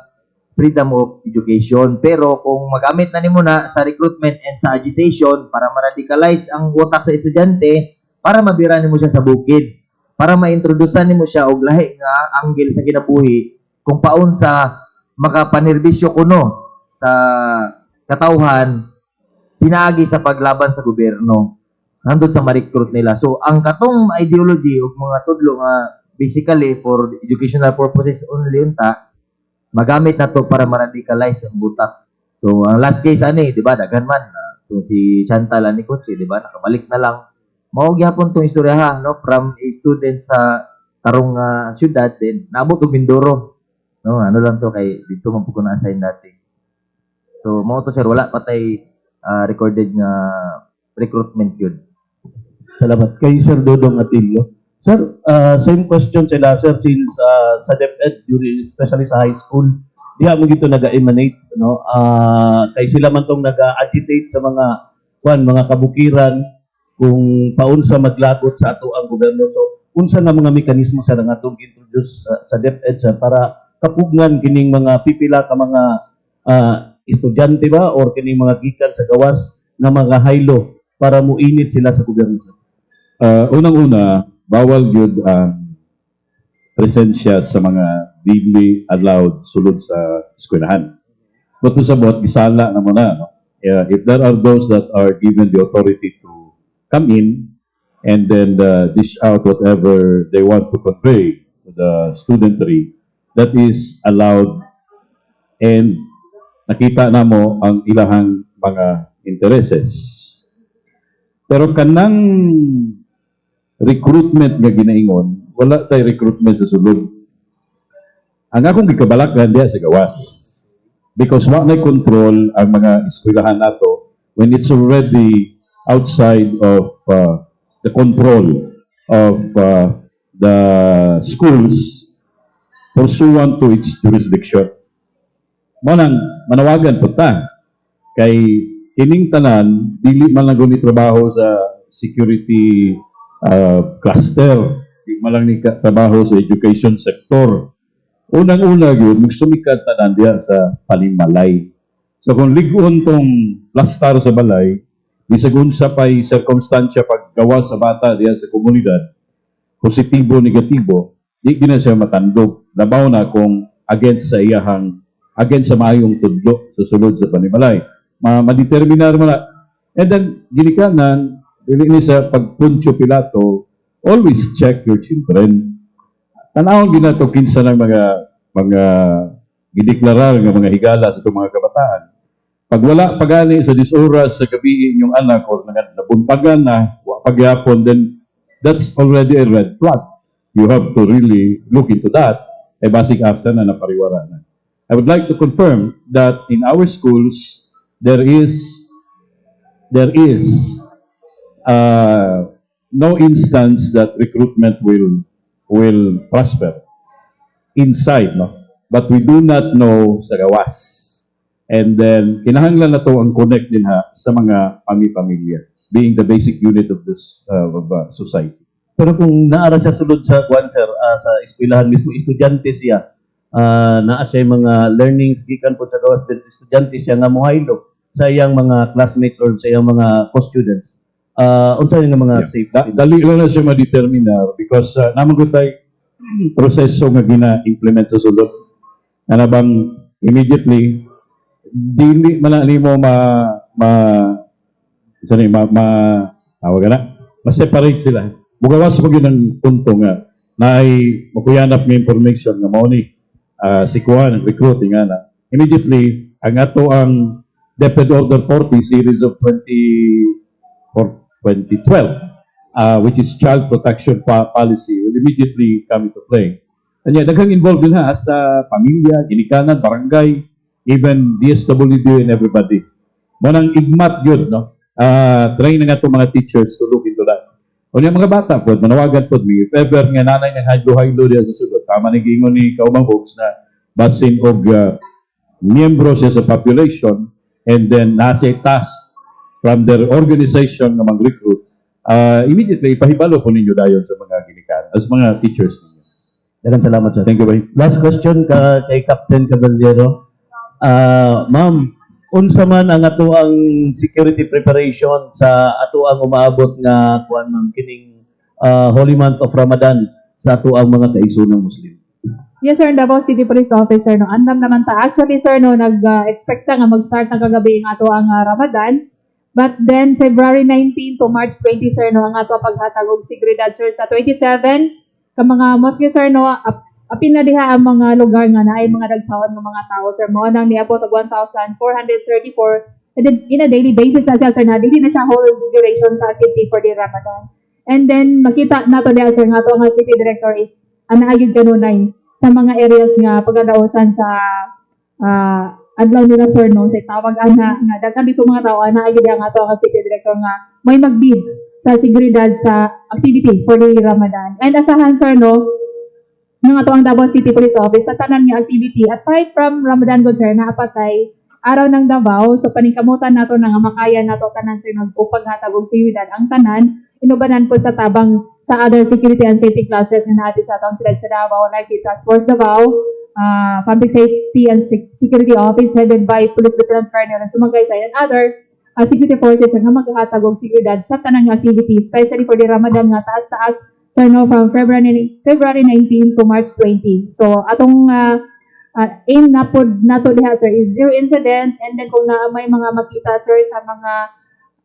freedom of education. Pero kung magamit na nimo na sa recruitment and sa agitation para ma-radicalize ang utak sa estudyante, para mabira nimo siya sa bukid, para ma-introducean nimo siya og lahi nga angle sa kinabuhi, kung paun sa makapanerbisyo kuno sa katawhan, pinaagi sa paglaban sa gobyerno, handod sa ma-recruit nila. So, ang katong ideology o mga tudlo nga basically for educational purposes only unta, magamit na to para ma-radicalize ang butak. So, ang last case ani, di ba, daghan man, itong si Chantal ani Kutsi, di ba, nakabalik na lang. Mao gyapon tong istoryahan, no, from a student sa tarong syudad din, naabot og Mindoro. No, ano lang to kay dito man pud ko na-assign dati. So, mao to sir, wala patay recorded nga recruitment yun. Salamat. Kay Sir Dodong Atilio. Sir, same question sila, sir, since sa DepEd, especially sa high school, diha mo dito nag-emanate, no? Kay sila man tong nag-agitate sa mga kabukiran kung paun sa maglagot sa ato ang gobyerno. So, unsa nga mga mekanismo sa nga atong introduce sa DepEd, sir, para kapugnan kining mga pipila ka mga estudyante ba or kining mga gikan sa gawas nga mga haylo para muinit sila sa gobyerno, sir? Unang-una, bawal yun ang presensya sa mga legally allowed sulod sa eskwelahan. But kung sabot, gisala na muna. No? If there are those that are given the authority to come in and then dish out whatever they want to convey to the studentry, that is allowed, and nakita na mo ang ilahang mga intereses. Pero kanang recruitment nga ginaingon, wala tay recruitment sa sulod. Ang akong gikabalakhan diya sa gawas. Because wa may control ang mga eskwelahan nato when it's already outside of the control of the schools pursuant to its jurisdiction. Manang manawagan po ta kay kining tanan dili man lang ni trabaho sa security cluster, di man lang ni trabaho sa education sector. Unang-una yun, magsumikat tanan diya sa palimalay. So kung ligon tong plastar sa balay, bisag unsa pay circumstansya paggawa sa bata diya sa komunidad, positibo negatibo, di gina siya matandog. Labaw na kung against sa maayong tudlo sa sulod sa panimalay. Madeterminar mo na. And then, ginikanan, dili ni sa pagpunsyo Pilato, always check your children. Tanawang ginato kinsa ng mga gideklarar nga mga higala sa itong mga kabataan. Pag wala pagani sa 10 oras sa gabi inyong anak o nabuntagan na, pagyapon, then that's already a red flag. You have to really look into that. Basic asa na napariwara na. I would like to confirm that in our schools, there is no instance that recruitment will prosper inside, no? But we do not know sa gawas. And then, kinahanglan na to ang connect din sa mga pamilya, being the basic unit of this society. Pero kung naara siya sulod sa kwan, sir, sa eskwelahan mismo, estudyante siya, naa siya yung mga learnings gikan po sa gawas din, estudyante siya nga mohaylo sa iyang mga classmates or sa iyang mga co-students. Unsa yung mga safe? Dali lang na siya ma-determinar because naman ko tayo proseso nga gina-implement sa sulod. Na bang immediately, dili man ni mo ma-separate sila. Bugawas ko yun ang punto nga na ay makuyanap ng information nga mao ni si Kuan ang recruiting ana. Immediately ang ato ang DepEd Order 40 series of 2012 which is child protection policy will immediately come into play. Kanya daghang involved din ha hasta pamilya, ginikanan, barangay, even DSWD and everybody. Mo nang igmat yun, no? Train na nga itong mga teachers to look into that. O yung mga bata po, manawagan po mi, if ever nga nanay nga haylo-haylo diya sa sugod, tama na gingon ni Kaumang Hooks na basin og miyembro siya sa population and then nasa task from their organization nga mag-recruit, immediately ipahibalo po ninyo dayon sa mga ginikanan, as mga teachers ninyo. Daghang salamat, sir. Thank you, Bay. Last question kay Captain Caballero. Ma'am, unsa man ang ato ang security preparation sa ato ang umaabot nga kuan ma'am kining holy month of Ramadan sa ato ang mga kaisunang Muslim? Yes, sir, Davao City Police Officer, no, andam naman ta. Actually, sir, no, nag-expect nga mag-start ng kagabi ang ato ang Ramadan. But then, February 19 to March 20, sir, no, ang ato paghatag og seguridad, sir, sa 27, ka mga mosque, sir, no, apin na diha ang mga lugar nga na ay mga dagsaon ng mga tao, sir, mo nang niabot og 1,434, and then, in a daily basis na siya, sir, na dili na siya whole duration sa activity for the Ramadan. And then, makita nato diha, sir, nga ato ang city director is, anaagid kanunay, sa mga areas nga pagkadaosan sa adlaw nila, sir, no, sa tawag ana nga daghan dito mga tao ana agid ang ato nga city director nga may magbid sa seguridad sa activity for the Ramadan. And asahan, sir, no, ng ato ang Davao City Police Office sa tanan nga activity aside from Ramadan good, sir, na apatay araw ng Davao, so paningkamutan nato nga makaya nato tanan, sir, nagpaghatag og seguridad ang tanan inubanan po sa tabang sa other security and safety classes nga natin sa atong sila sa Davao, like the Task Force Davao, Public Safety and Security Office headed by Police Lieutenant Colonel Sumagaysay and other security forces nga maghahatag og seguridad sa tanang activity, especially for the Ramadan nga taas-taas, sir, no, from February 19 to March 20. So atong aim na po nato diha, sir, is zero incident, and then kung na may mga makita, sir, sa mga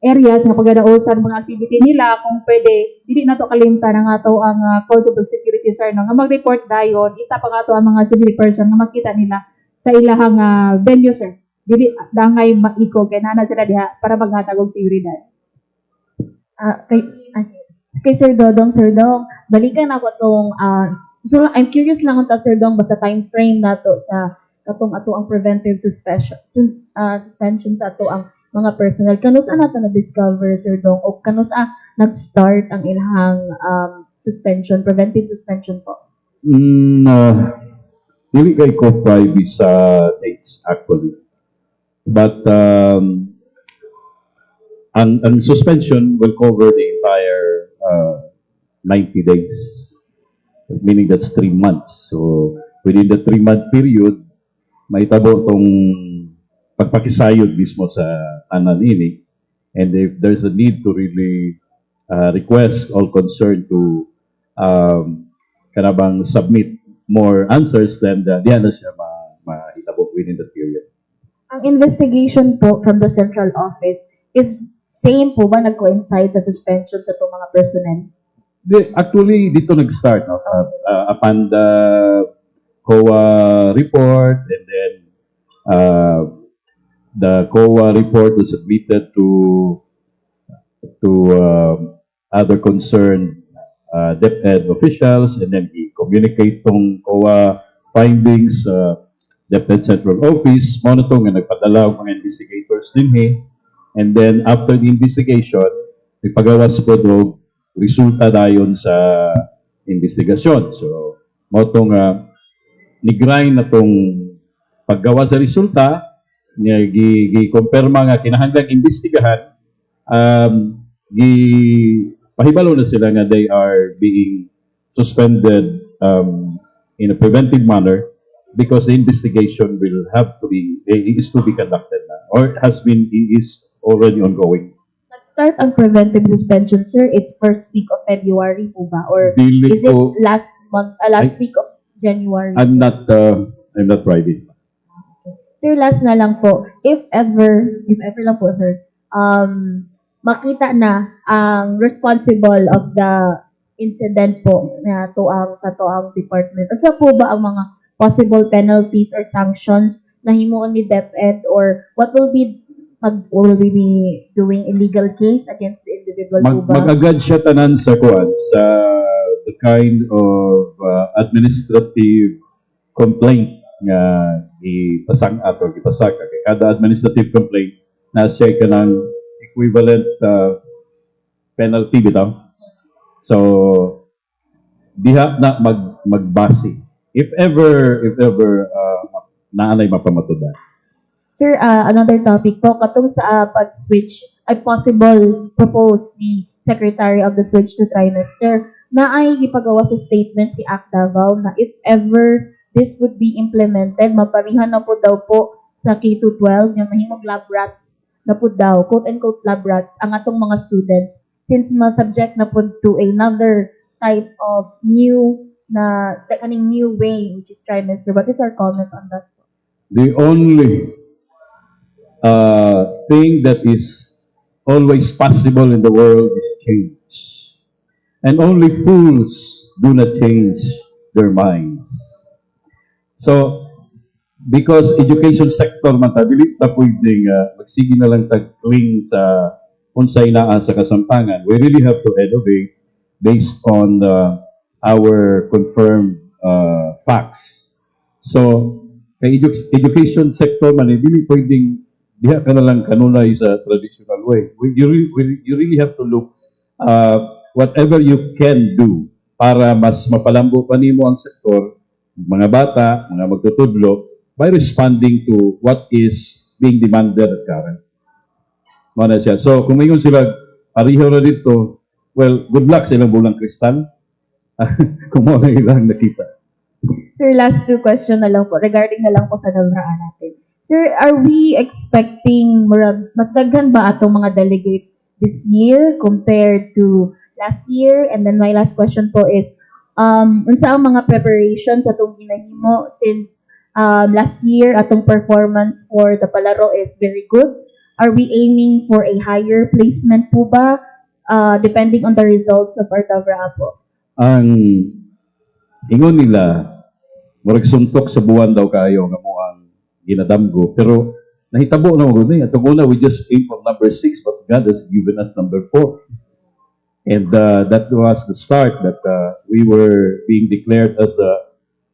areas nga pagadaosan mga activity nila, kung pwede dili nato kalimtan ang ato ang Code of Security, sir, no, nga mag-report dayon itapang ato ang mga civil person nga makita nila sa ilahang venue, sir, dili dangay maiko kay nana sila diha para maghatag og seguridad. Kay Sir Dodong, balikan ako tong so I'm curious lang unta, Sir Dong, basta time frame nato sa katong ato ang preventive suspension sa ato ang mga personnel. Kanusa nato na discover, Sir Dong, o kanusa nag-start ang ilahang suspension, preventive suspension po? Dili kay ko private sa dates actually. But ang suspension will cover the entire 90 days, meaning that's 3 months. So within the 3-month period, may tabo tong pagpakisayod mismo sa tanan ini, and if there's a need to really request all concerned to kanabang submit more answers, then diyan na siya mahitabo within that period. Ang investigation po from the central office is same po ba nag-coincide sa suspension sa itong mga personnel? Actually, dito nag-start, no? Upon the COA report, and then the COA report was submitted to other concerned DepEd officials, and then i-communicate tong COA findings DepEd Central Office, monitong nga nagpadala og mga investigators dinhi, and then after the investigation, ipagawas po og resulta dayon sa investigasyon. So, motong ni-grind na tong paggawa sa resulta, gi-kumpirma nga kinahanglang investigahan, pahibalo na sila nga they are being suspended in a preventive manner because the investigation will have to be, is to be conducted na, or is already ongoing. Nag-start ang preventive suspension, sir, is first week of February po ba? Or Dili is it ko- last week of January? I'm not private. Sir, last na lang po, if ever lang po, sir, makita na ang responsible of the incident po na tuang sa tuang department. Unsa po ba ang mga possible penalties or sanctions na himuon ni DepEd, or what will we be doing a legal case against the individual po ba? Mag-agad siya tanan sa kuan sa the kind of administrative complaint nga ipasang-at o ipasaka. Kay kada administrative complaint na siya kanang equivalent penalty bitaw. So diha na magbase. If ever naanay mapamatudan. Sir, another topic po, katong sa pag-switch, ay possible propose ni Secretary of the switch to trimester na ay ipagawa sa statement si ACT Davao na if ever this would be implemented, maparihan na po daw po sa K-12 yung mahimong lab rats na po daw, quote-unquote lab rats, ang atong mga students since ma-subject na po to another type of new way, which is trimester. What is our comment on that? The only thing that is always possible in the world is change. And only fools do not change their minds. So, because education sector man ta, dili ta pwedeng magsige na lang tag-cling sa unsay naa sa kasamtangan. We really have to innovate based on our confirmed facts. So, kay education sector man, dili pwedeng diha ka na lang kanunay sa traditional way. You really have to look whatever you can do para mas mapalambo pa nimo ang sektor, mga bata, mga magtutudlo, by responding to what is being demanded at current. Mo na siya. So, kung mayon sila, pariho na dito, well, good luck sa ilang bulang kristal. Kung mo na ilang nakita. Sir, last two question na lang po, regarding na lang po sa nabraan natin. Sir, are we expecting mas daghan ba atong mga delegates this year compared to last year? And then my last question po is, unsa ang mga preparations atong ginahimo since last year atong performance for the palaro is very good? Are we aiming for a higher placement po ba depending on the results of our Davra po? Ang ingon nila, murag suntok sa buwan daw kayo nga mo ang ginadamgo. Pero nahitabo na mo gud. Atong una, we just aim for number 6, but God has given us number 4. And that was the start that we were being declared as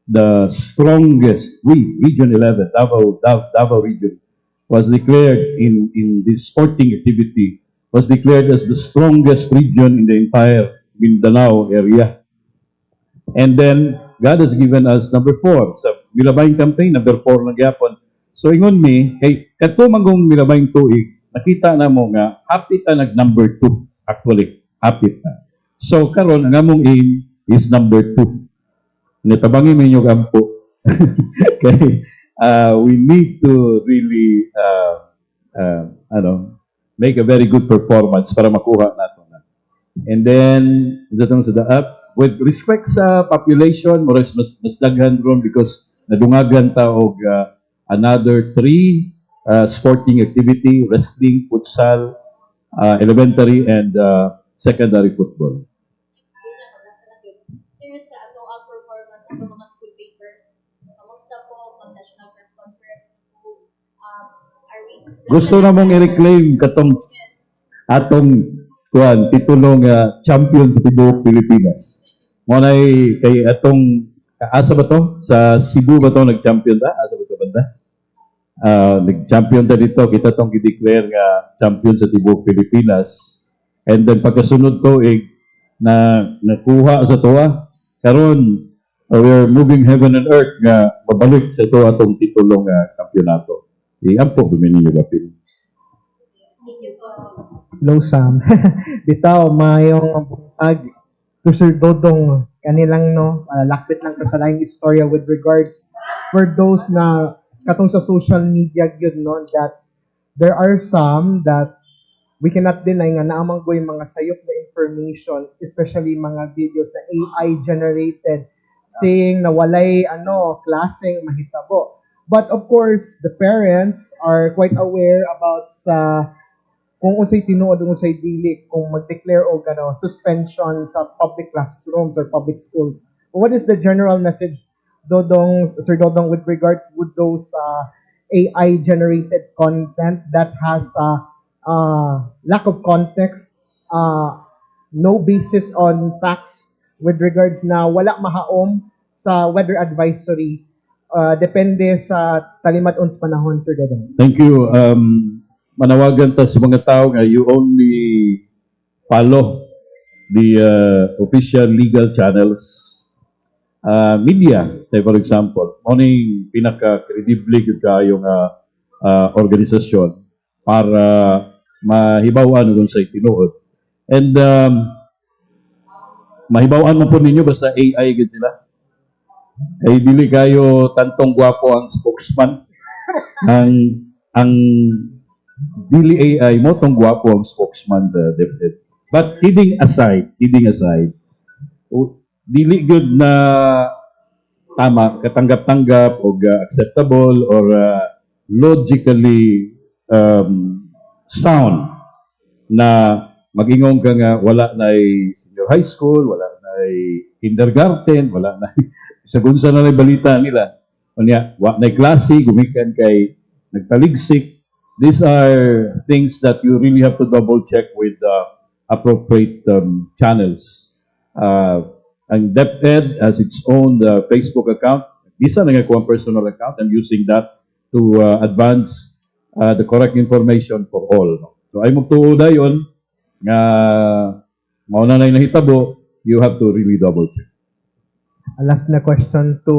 the strongest. Region 11, Davao region, was declared in this sporting activity, was declared as the strongest region in the entire Mindanao area. And then, God has given us number 4. Sa Milabayng campaign, number 4 lang gyapon. So, ingon mi, kay kadto manggong Milabayng tuig, nakita na mo nga, hapit na nag-number 2. Actually, hapit na. So, karon ang among aim is number 2. Nitabangi mo yung ampo. Okay? We need to really, make a very good performance para makuha nato na. And then, datong sa with respect sa population, mas daghan ron because nadungagan ta og another 3 sporting activity, wrestling, futsal, elementary and secondary football. Sir, sa ato ang performance ato mga school papers, kamusta po pag national press conference? Are we Gusto na mong i-reclaim katong atong titulong champion sa tibuok Pilipinas. Munay kay atong asa ba to? Sa Cebu ba to nag-champion ta? Asa ba to banda? Nag-champion ta dito, kita tong i-declare nga champion sa tibuok Pilipinas. And then pagkasunod to na nakuha sa tuwa. Karon we are moving heaven and earth nga babalik sa to atong titulong kampeonato. Ampo bumini niyo gapil. Hello, Sam. Bitaw, mayong buntag to Sir Dodong kanilang lakbit lang ta sa laing istorya with regards for those na katong sa social media gyud that there are some that we cannot deny nga naamang ko yung mga sayop na information, especially mga videos na AI generated saying na walay klaseng mahitabo. But of course, the parents are quite aware about sa kung unsay tinuod ug unsay dili, kung mag-declare og suspension sa public classrooms or public schools. What is the general message, Dodong, Sir Dodong, with regards with those AI generated content that has lack of context, no basis on facts, with regards na wala mahaom sa weather advisory, depende sa talimat uns panahon, Sir Dodong? Thank you. Manawagan ta sa mga tao nga you only follow the official legal channels. Media, say for example, morning pinaka-credible yung kayong organisasyon para mahibawan kung sa tinuod. And mahibawan mo po ninyo basta AI gid sila. Kay dili kayo tantong gwapo ang spokesman. ang dili AI mo tong gwapo ang spokesman sa DepEd. But kidding aside, dili good na tama, katanggap-tanggap o acceptable or logically sound na mag-ingong ka nga wala na senior high school, wala na kindergarten, wala na isagunsa na balita nila. Unya, wa na klase, gumikan kay nagtaligsik. These are things that you really have to double check with appropriate channels. Ang DepEd has its own Facebook account. Isa na nga ko ang personal account. I'm using that to advance the correct information for all. So ay magtuo dayon nga mauna na nahitabo, you have to really double check. Last na question to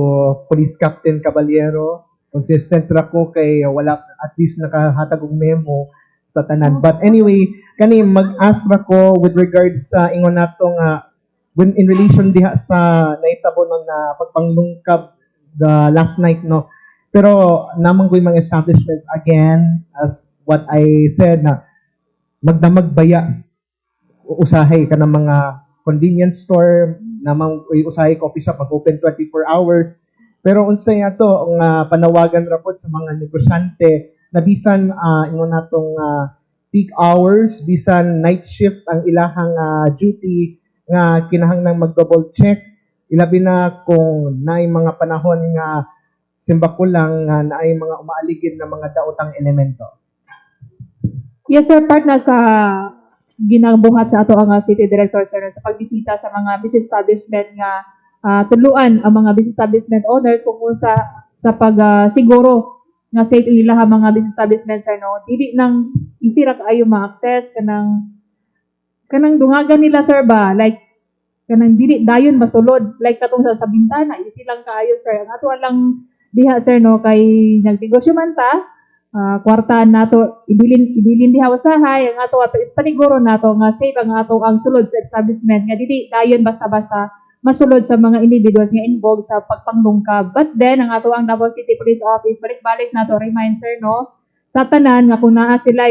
Police Captain Caballero. Consistent ra ko kay wala at least nakahatag og memo sa tanan. But anyway, kani mag-ask ra ko with regards sa ingon natong when in relation diha sa naitabo na pagpanglungkab the last night, no. Pero namang ko'y mga establishments again, as what I said, na magdamag baya usahay ka ng mga convenience store, namang usahay coffee shop mag-open 24 hours. Pero unsay ato ang panawagan ra pod sa mga negosyante na bisan ingon natong peak hours, bisan night shift ang ilahang duty nga kinahanglang mag-double check, ilabi na kung naay mga panahon nga simbakulang nga naay mga umaaligid na mga daotang elemento. Yes, sir. Part na sa ginabuhat sa ato ang City Director, sir, sa pagbisita sa mga business establishment nga tuluan ang mga business establishment owners kung sa siguro nga sa ito nila mga business establishment, sir, no? Dili nang isira kaayo ma-access kanang dungagan nila, sir, ba? Like, kanang dili dayon masulod. Like, katong sa bintana, isi lang kaayo, sir. Ang ato lang diha, sir, no? Kay nagnegosyo man ta, kwartaan nato, ibilin diha usahay, ang ato paniguro nato nga safe ang ato ang sulod sa establishment, nga dili dayon basta-basta masulod sa mga individuals nga involved sa pagpanglungkab. But then, ang ato ang Davao City Police Office, balik-balik nato, remind, sir, no? Sa tanan, nga kung naa sila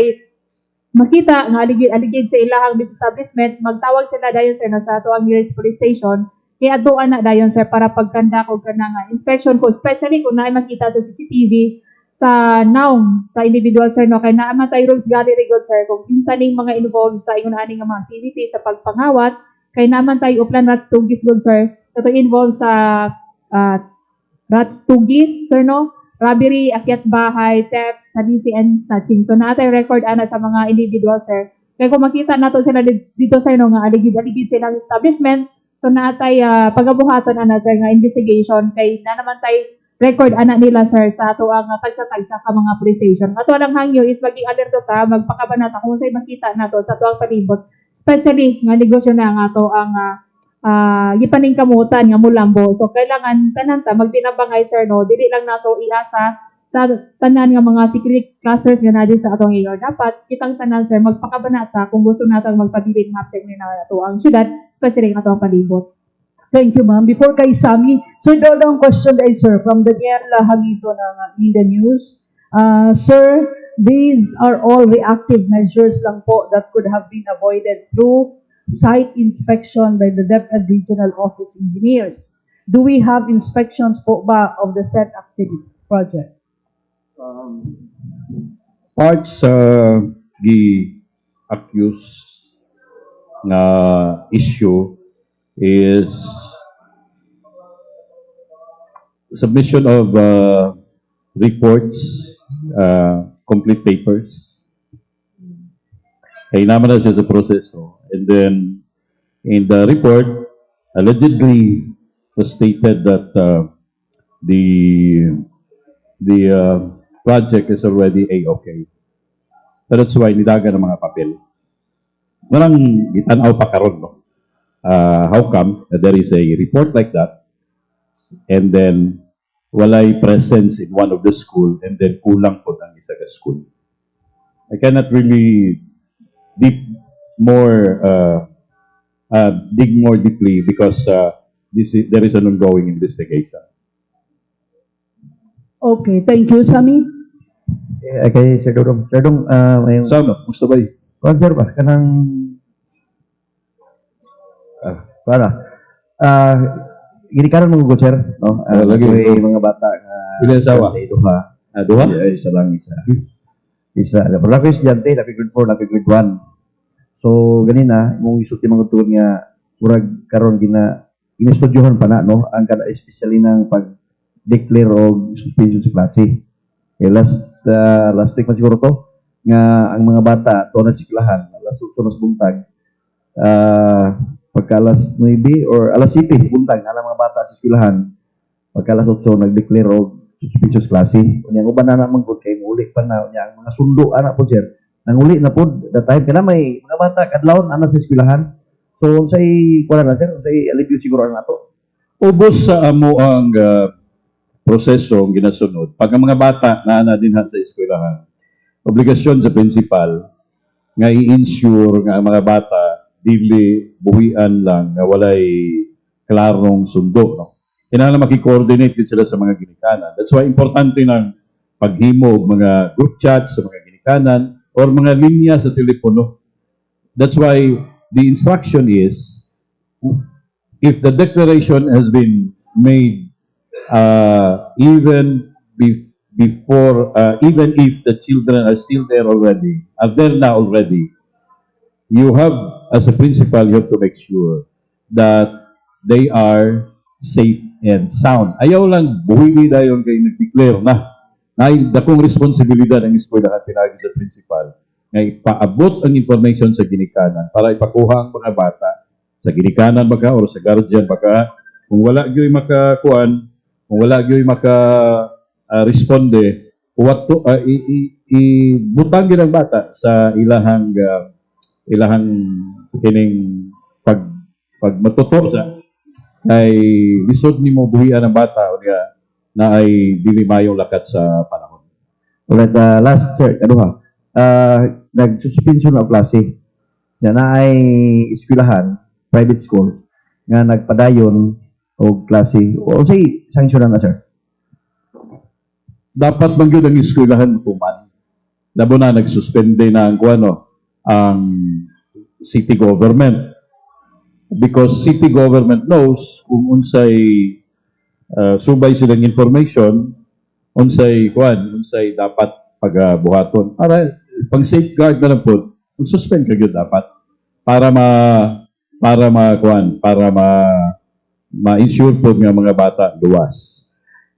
makita nga aligid sa ilahang business establishment, magtawag sila dayon, sir, no, sa ato ang nearest police station, kaya aduan na dayon, sir, para pagkanda ko kanang inspection ko, especially kung naay makita sa CCTV sa naong sa individual, sir, no, kay naaman tayo rules gali rigod, sir, kung insaning mga involved sa ingon aning mga activity sa pagpangawat, kay naman tayo uplan rats tugis good, sir, ito involved sa rats tugis, sir, no, robbery, akyat bahay, theft, sadisi, and snatching. So naatay record ana sa mga individual, sir. Kaya kung makita nato sila dito, sir, no, nga aligid-aligid silang establishment, so naatay pagabuhaton ana, sir, nga investigation kay na naman tay record ana nila, sir, sa ato ang tagsa-tagsa ka mga police station. Ato lang hangyo is maging alerto ta, magpakabanata kung say makita nato sa ato ang palibot, especially nga negosyo na nga ato ang gipaning kamutan nga mulambo. So kailangan tanan ta magdinabangay, sir, no, dili lang nato iasa sa tanan nga mga security clusters nga nadi sa atong iyo. Dapat kitang tanan, sir, magpakabanata kung gusto nato magpabilin nga sa na ato ang syudad, especially nga ato ang palibot. Thank you, ma'am. Before kay Sammy, Sir Dodong, question ay, sir, from Daniel Hamito ng Media News. Sir, these are all reactive measures lang po that could have been avoided through site inspection by the DepEd Regional Office Engineers. Do we have inspections po ba of the said activity project? Parts accused na issue is submission of reports, complete papers. Kaya naman na siya sa proseso. And then, in the report, allegedly was stated that the project is already A-okay. So that's why nidaga ng mga papel. Marang itanaw pa karon, no? How come that there is a report like that and then walay presence in one of the school and then kulang po ang isa ka school? I cannot really dig more deeply because there is an ongoing investigation. Okay, thank you, Sami. Kay Sir Dodong. Sir Dodong, may Sama, musta ba? Sir ba? Kanang ginikaran mo sir, no? Lagi. May mga bata Ilan asawa? duha. Duha? Isa lang isa. Isa. Pero lapi estudyante, lapi grade 4, lapi grade 1. So ganina, mong isulti mga tuon nga murag karon inestudyohan pa na, no? Ang kada especially ng pag-declare og suspension sa klase. Okay, last week man siguro to nga ang mga bata to na siklahan, alas 8 na sa buntag. Pagka alas 9 or alas 7 buntag ang mga bata sa eskwelahan. Pagka alas 8 nag-declare og suspension sa klase. Unya uban na naman gud kay muli pa na unya ang mga sundo ana po sir. Nanguli na po that time kana may mga bata kadlawon ana sa eskwelahan. So unsay kuan na sir, unsay alivio siguro ana to. Ubos sa amo ang proseso ang ginasunod. Pag ang mga bata na dinhan sa eskwelahan, obligasyon sa principal nga i-ensure nga ang mga bata dili buhian lang nga walay klarong sundo, no? Kinahanglan maki-coordinate din sila sa mga ginikanan. That's why importante ng paghimo og mga group chats sa mga ginikanan or mga linya sa telepono. That's why the instruction is if the declaration has been made even if the children are still there already, you have, as a principal, you have to make sure that they are safe and sound. Ayaw lang buhili dayon kay nag-declare na. Ay dakong responsibilidad ang eskwelahan pinagi sa principal nga ipaabot ang information sa ginikanan para ipakuha ang mga bata sa ginikanan baka or sa guardian baka kung wala gyoy makakuan, kung wala gyoy responde, ibutang gyud ang bata sa ilahang kining pag matuto sa ay lisod nimo buhian ang bata unya na ay dili mayong lakat sa panahon. Alright, last sir, nagsuspension na klase. Na ay eskwelahan, private school nga nagpadayon og klase. O say sanksyonan na sir. Dapat man gyud ang eskwelahan tuman. Labo na nagsuspende na ang ang city government. Because city government knows kung unsay subay silang information, unsay dapat pagbuhaton. Para pang safeguard na lang po, mag-suspend ka gyud dapat para ma-ensure po nga mga bata luwas.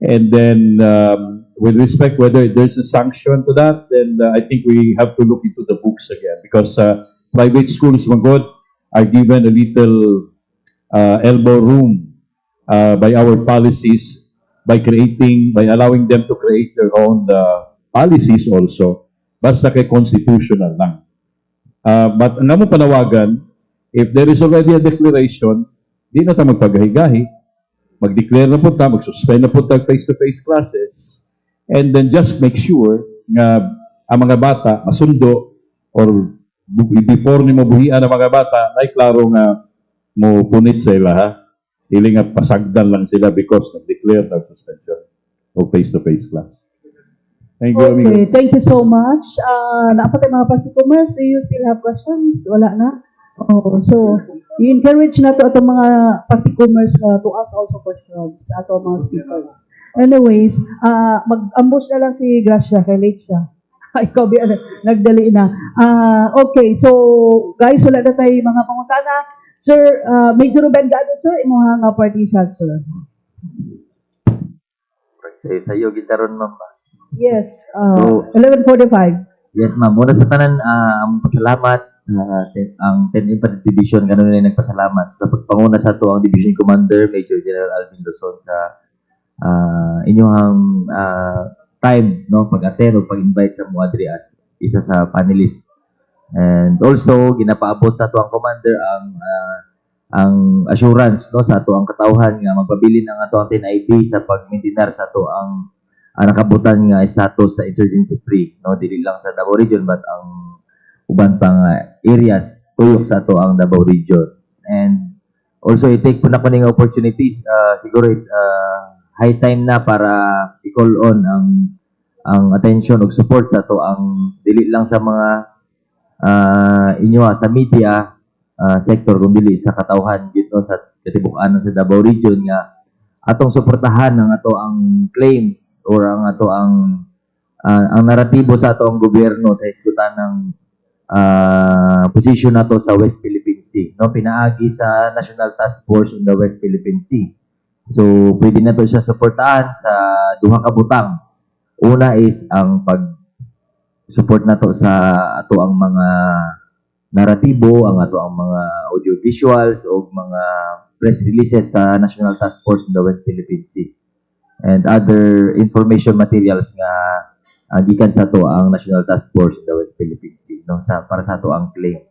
And then with respect whether there's a sanction to that, then I think we have to look into the books again because private schools magod are given a little elbow room by our policies by allowing them to create their own policies also. Basta kay constitutional lang. But ang among panawagan, if there is already a declaration, di na ta magpagahi-gahi. Mag-declare na po ta, mag-suspend na po ta face-to-face classes, and then just make sure nga ang mga bata masundo or before ni mabuhian ang mga bata, ay klaro nga mo punit sa ila ha. Ili nga pasagdan lang sila because nag-declare na suspension o face-to-face class. Thank you, amigo. Okay, thank you so much. Naapatay mga particomers, do you still have questions? Wala na? Oh, so, i-encourage na to atong mga particomers to ask also questions ato mga speakers. Anyways, mag-ambush na lang si Gracia, kay late siya. Ikaw, nagdali na. Okay, so guys, wala na tayo mga pangutana. Sir, Major Ruben Gadot, sir, imuha nga party shot, sir. Sa'yo, gitaron, ma'am. Yes, So- 11:45. Yes, ma'am. Muna sa tanan, ang pasalamat ang 10 Infantry Division ganun na nagpasalamat sa pagpanguna sa ato ang Division Commander Major General Alvin Luzon sa inyong time no pag-attend o pag-invite sa mo adri as isa sa panelists. And also ginapaabot sa ato ang commander ang assurance no sa ato ang katawhan nga magpabilin ang ato ang 10 ID sa pag-maintain sa ato ang nakabutan nga status sa insurgency free no dili lang sa Davao region but ang uban pang areas tuyok sa ato ang Davao region. And also i-take po na ko ning opportunities siguro it's high time na para i-call on ang attention ug support sa ato ang dili lang sa mga inyo sa media sector kung dili sa katawhan dito sa katibukan sa Davao region nga atong suportahan ang ato ang claims or ang ato ang naratibo sa ato ang gobyerno sa isgutan ng position nato sa West Philippine Sea no pinaagi sa National Task Force in the West Philippine Sea. So pwede na to siya suportahan sa duha ka butang. Una is ang pag support nato sa ato ang mga naratibo, ang ato ang mga audio visuals o mga press releases sa National Task Force in the West Philippine Sea and other information materials nga gikan sa to ang National Task Force in the West Philippine Sea no sa para sa to ang claim.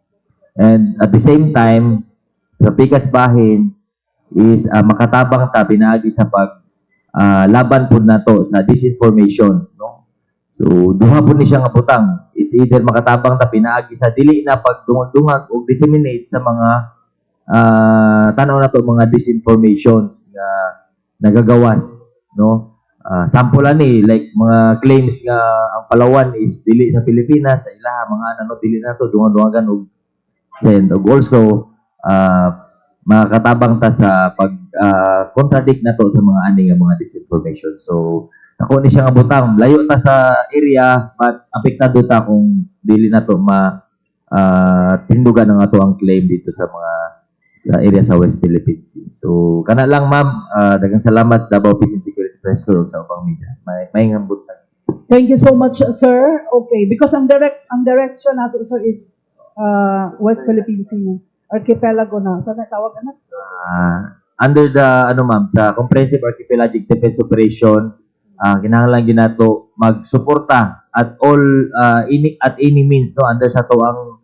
And at the same time sa pikas bahin is makatabang ta pinaagi sa pag laban pud nato sa disinformation no. So duha pud ni siya nga butang. It's either makatabang ta pinaagi sa dili na pagdungag o disseminate sa mga tanaw na to mga disinformations nga nagagawas no sample ani like mga claims nga ang Palawan is dili sa Pilipinas sa ilaha mga ano dili na to dungan-dungan og send ug also makakatabang ta sa pag contradict na to sa mga ani nga mga disinformation. So ako ni siya nga butang layo ta sa area but apektado ta kung dili na to tindugan ng ato ang claim dito sa mga sa area sa West Philippine Sea. So, kana lang ma'am, daghang salamat Davao Peace and Security Press Corps sa upang media. May ngambot na. Thank you so much, sir. Okay, because ang direction nato, sir, is West Philippine Sea. Archipelago na. Saan tawag na? Under the, ma'am, sa Comprehensive Archipelagic Defense Operation, kinahanglan ginato magsuporta at all, at any means, no, under sa to ang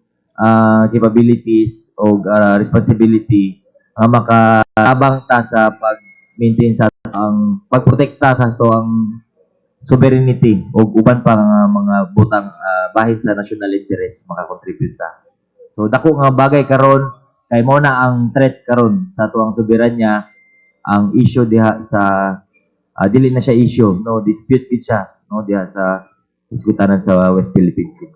capabilities o responsibility makatabang ta sa pag-maintain sa ang pagprotekta sa to ang sovereignty o uban pa nga mga butang bahin sa national interest makakontribute ta. So dako nga bagay karon kay mo na ang threat karon sa to ang soberanya ang issue diha sa dili na siya issue no dispute gid siya no diha sa diskutanan sa West Philippine Sea.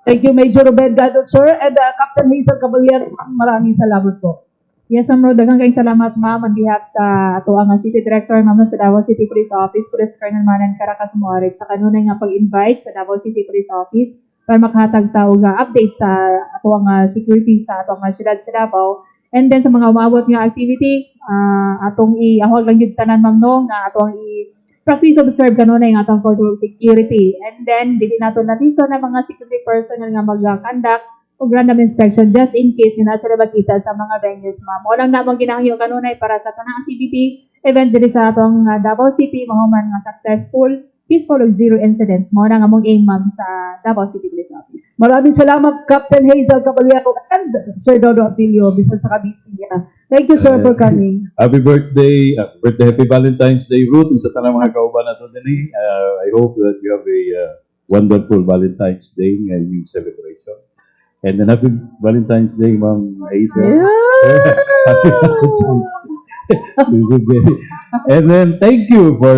Thank you, Major Ruben Gadot, sir. And Captain Hazel Caballero, maraming salamat po. Yes, ma'am, daghang kayong salamat, ma'am, on behalf sa ato ang City Director, ma'am, sa Davao City Police Office, Police Colonel Manan Caracas Moarip, sa kanunay nga pag-invite sa Davao City Police Office para makahatag tao nga update sa ato ang security sa ato ang syudad sa Davao. And then sa mga umabot nga activity, atong i-ahwag lang yung tanan, ma'am, no, nga atong practice observe kanunay nga atong cultural security. And then, dili nato natiso na mga security personnel nga mag-conduct o random inspection just in case nga nasa makita sa mga venues, ma'am. Walang namang ginahangyo kanunay para sa tanang activity, event dili sa atong Davao City, mahuman nga successful, peaceful ug zero incident. Mao na nga mong aim, ma'am, sa Davao City Police Office. Maraming salamat, Captain Hazel Caballero and Sir Dodo Atilio, bisan sa Cavite. Thank you, sir, for coming. Happy birthday, happy Valentine's Day, Ruth, sa tanang mga kauban nato din. I hope that you have a wonderful Valentine's Day ngayong celebration. And then happy Valentine's Day, Ma'am Hazel. Yeah. Happy Valentine's Day. And then thank you for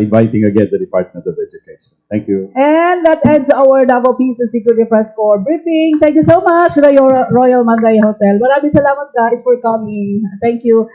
inviting again the Department of Education. Thank you. And that ends our Davao Peace and Security Press Corps briefing. Thank you so much, Royal Mandaya Hotel. Maraming salamat, guys, for coming. Thank you.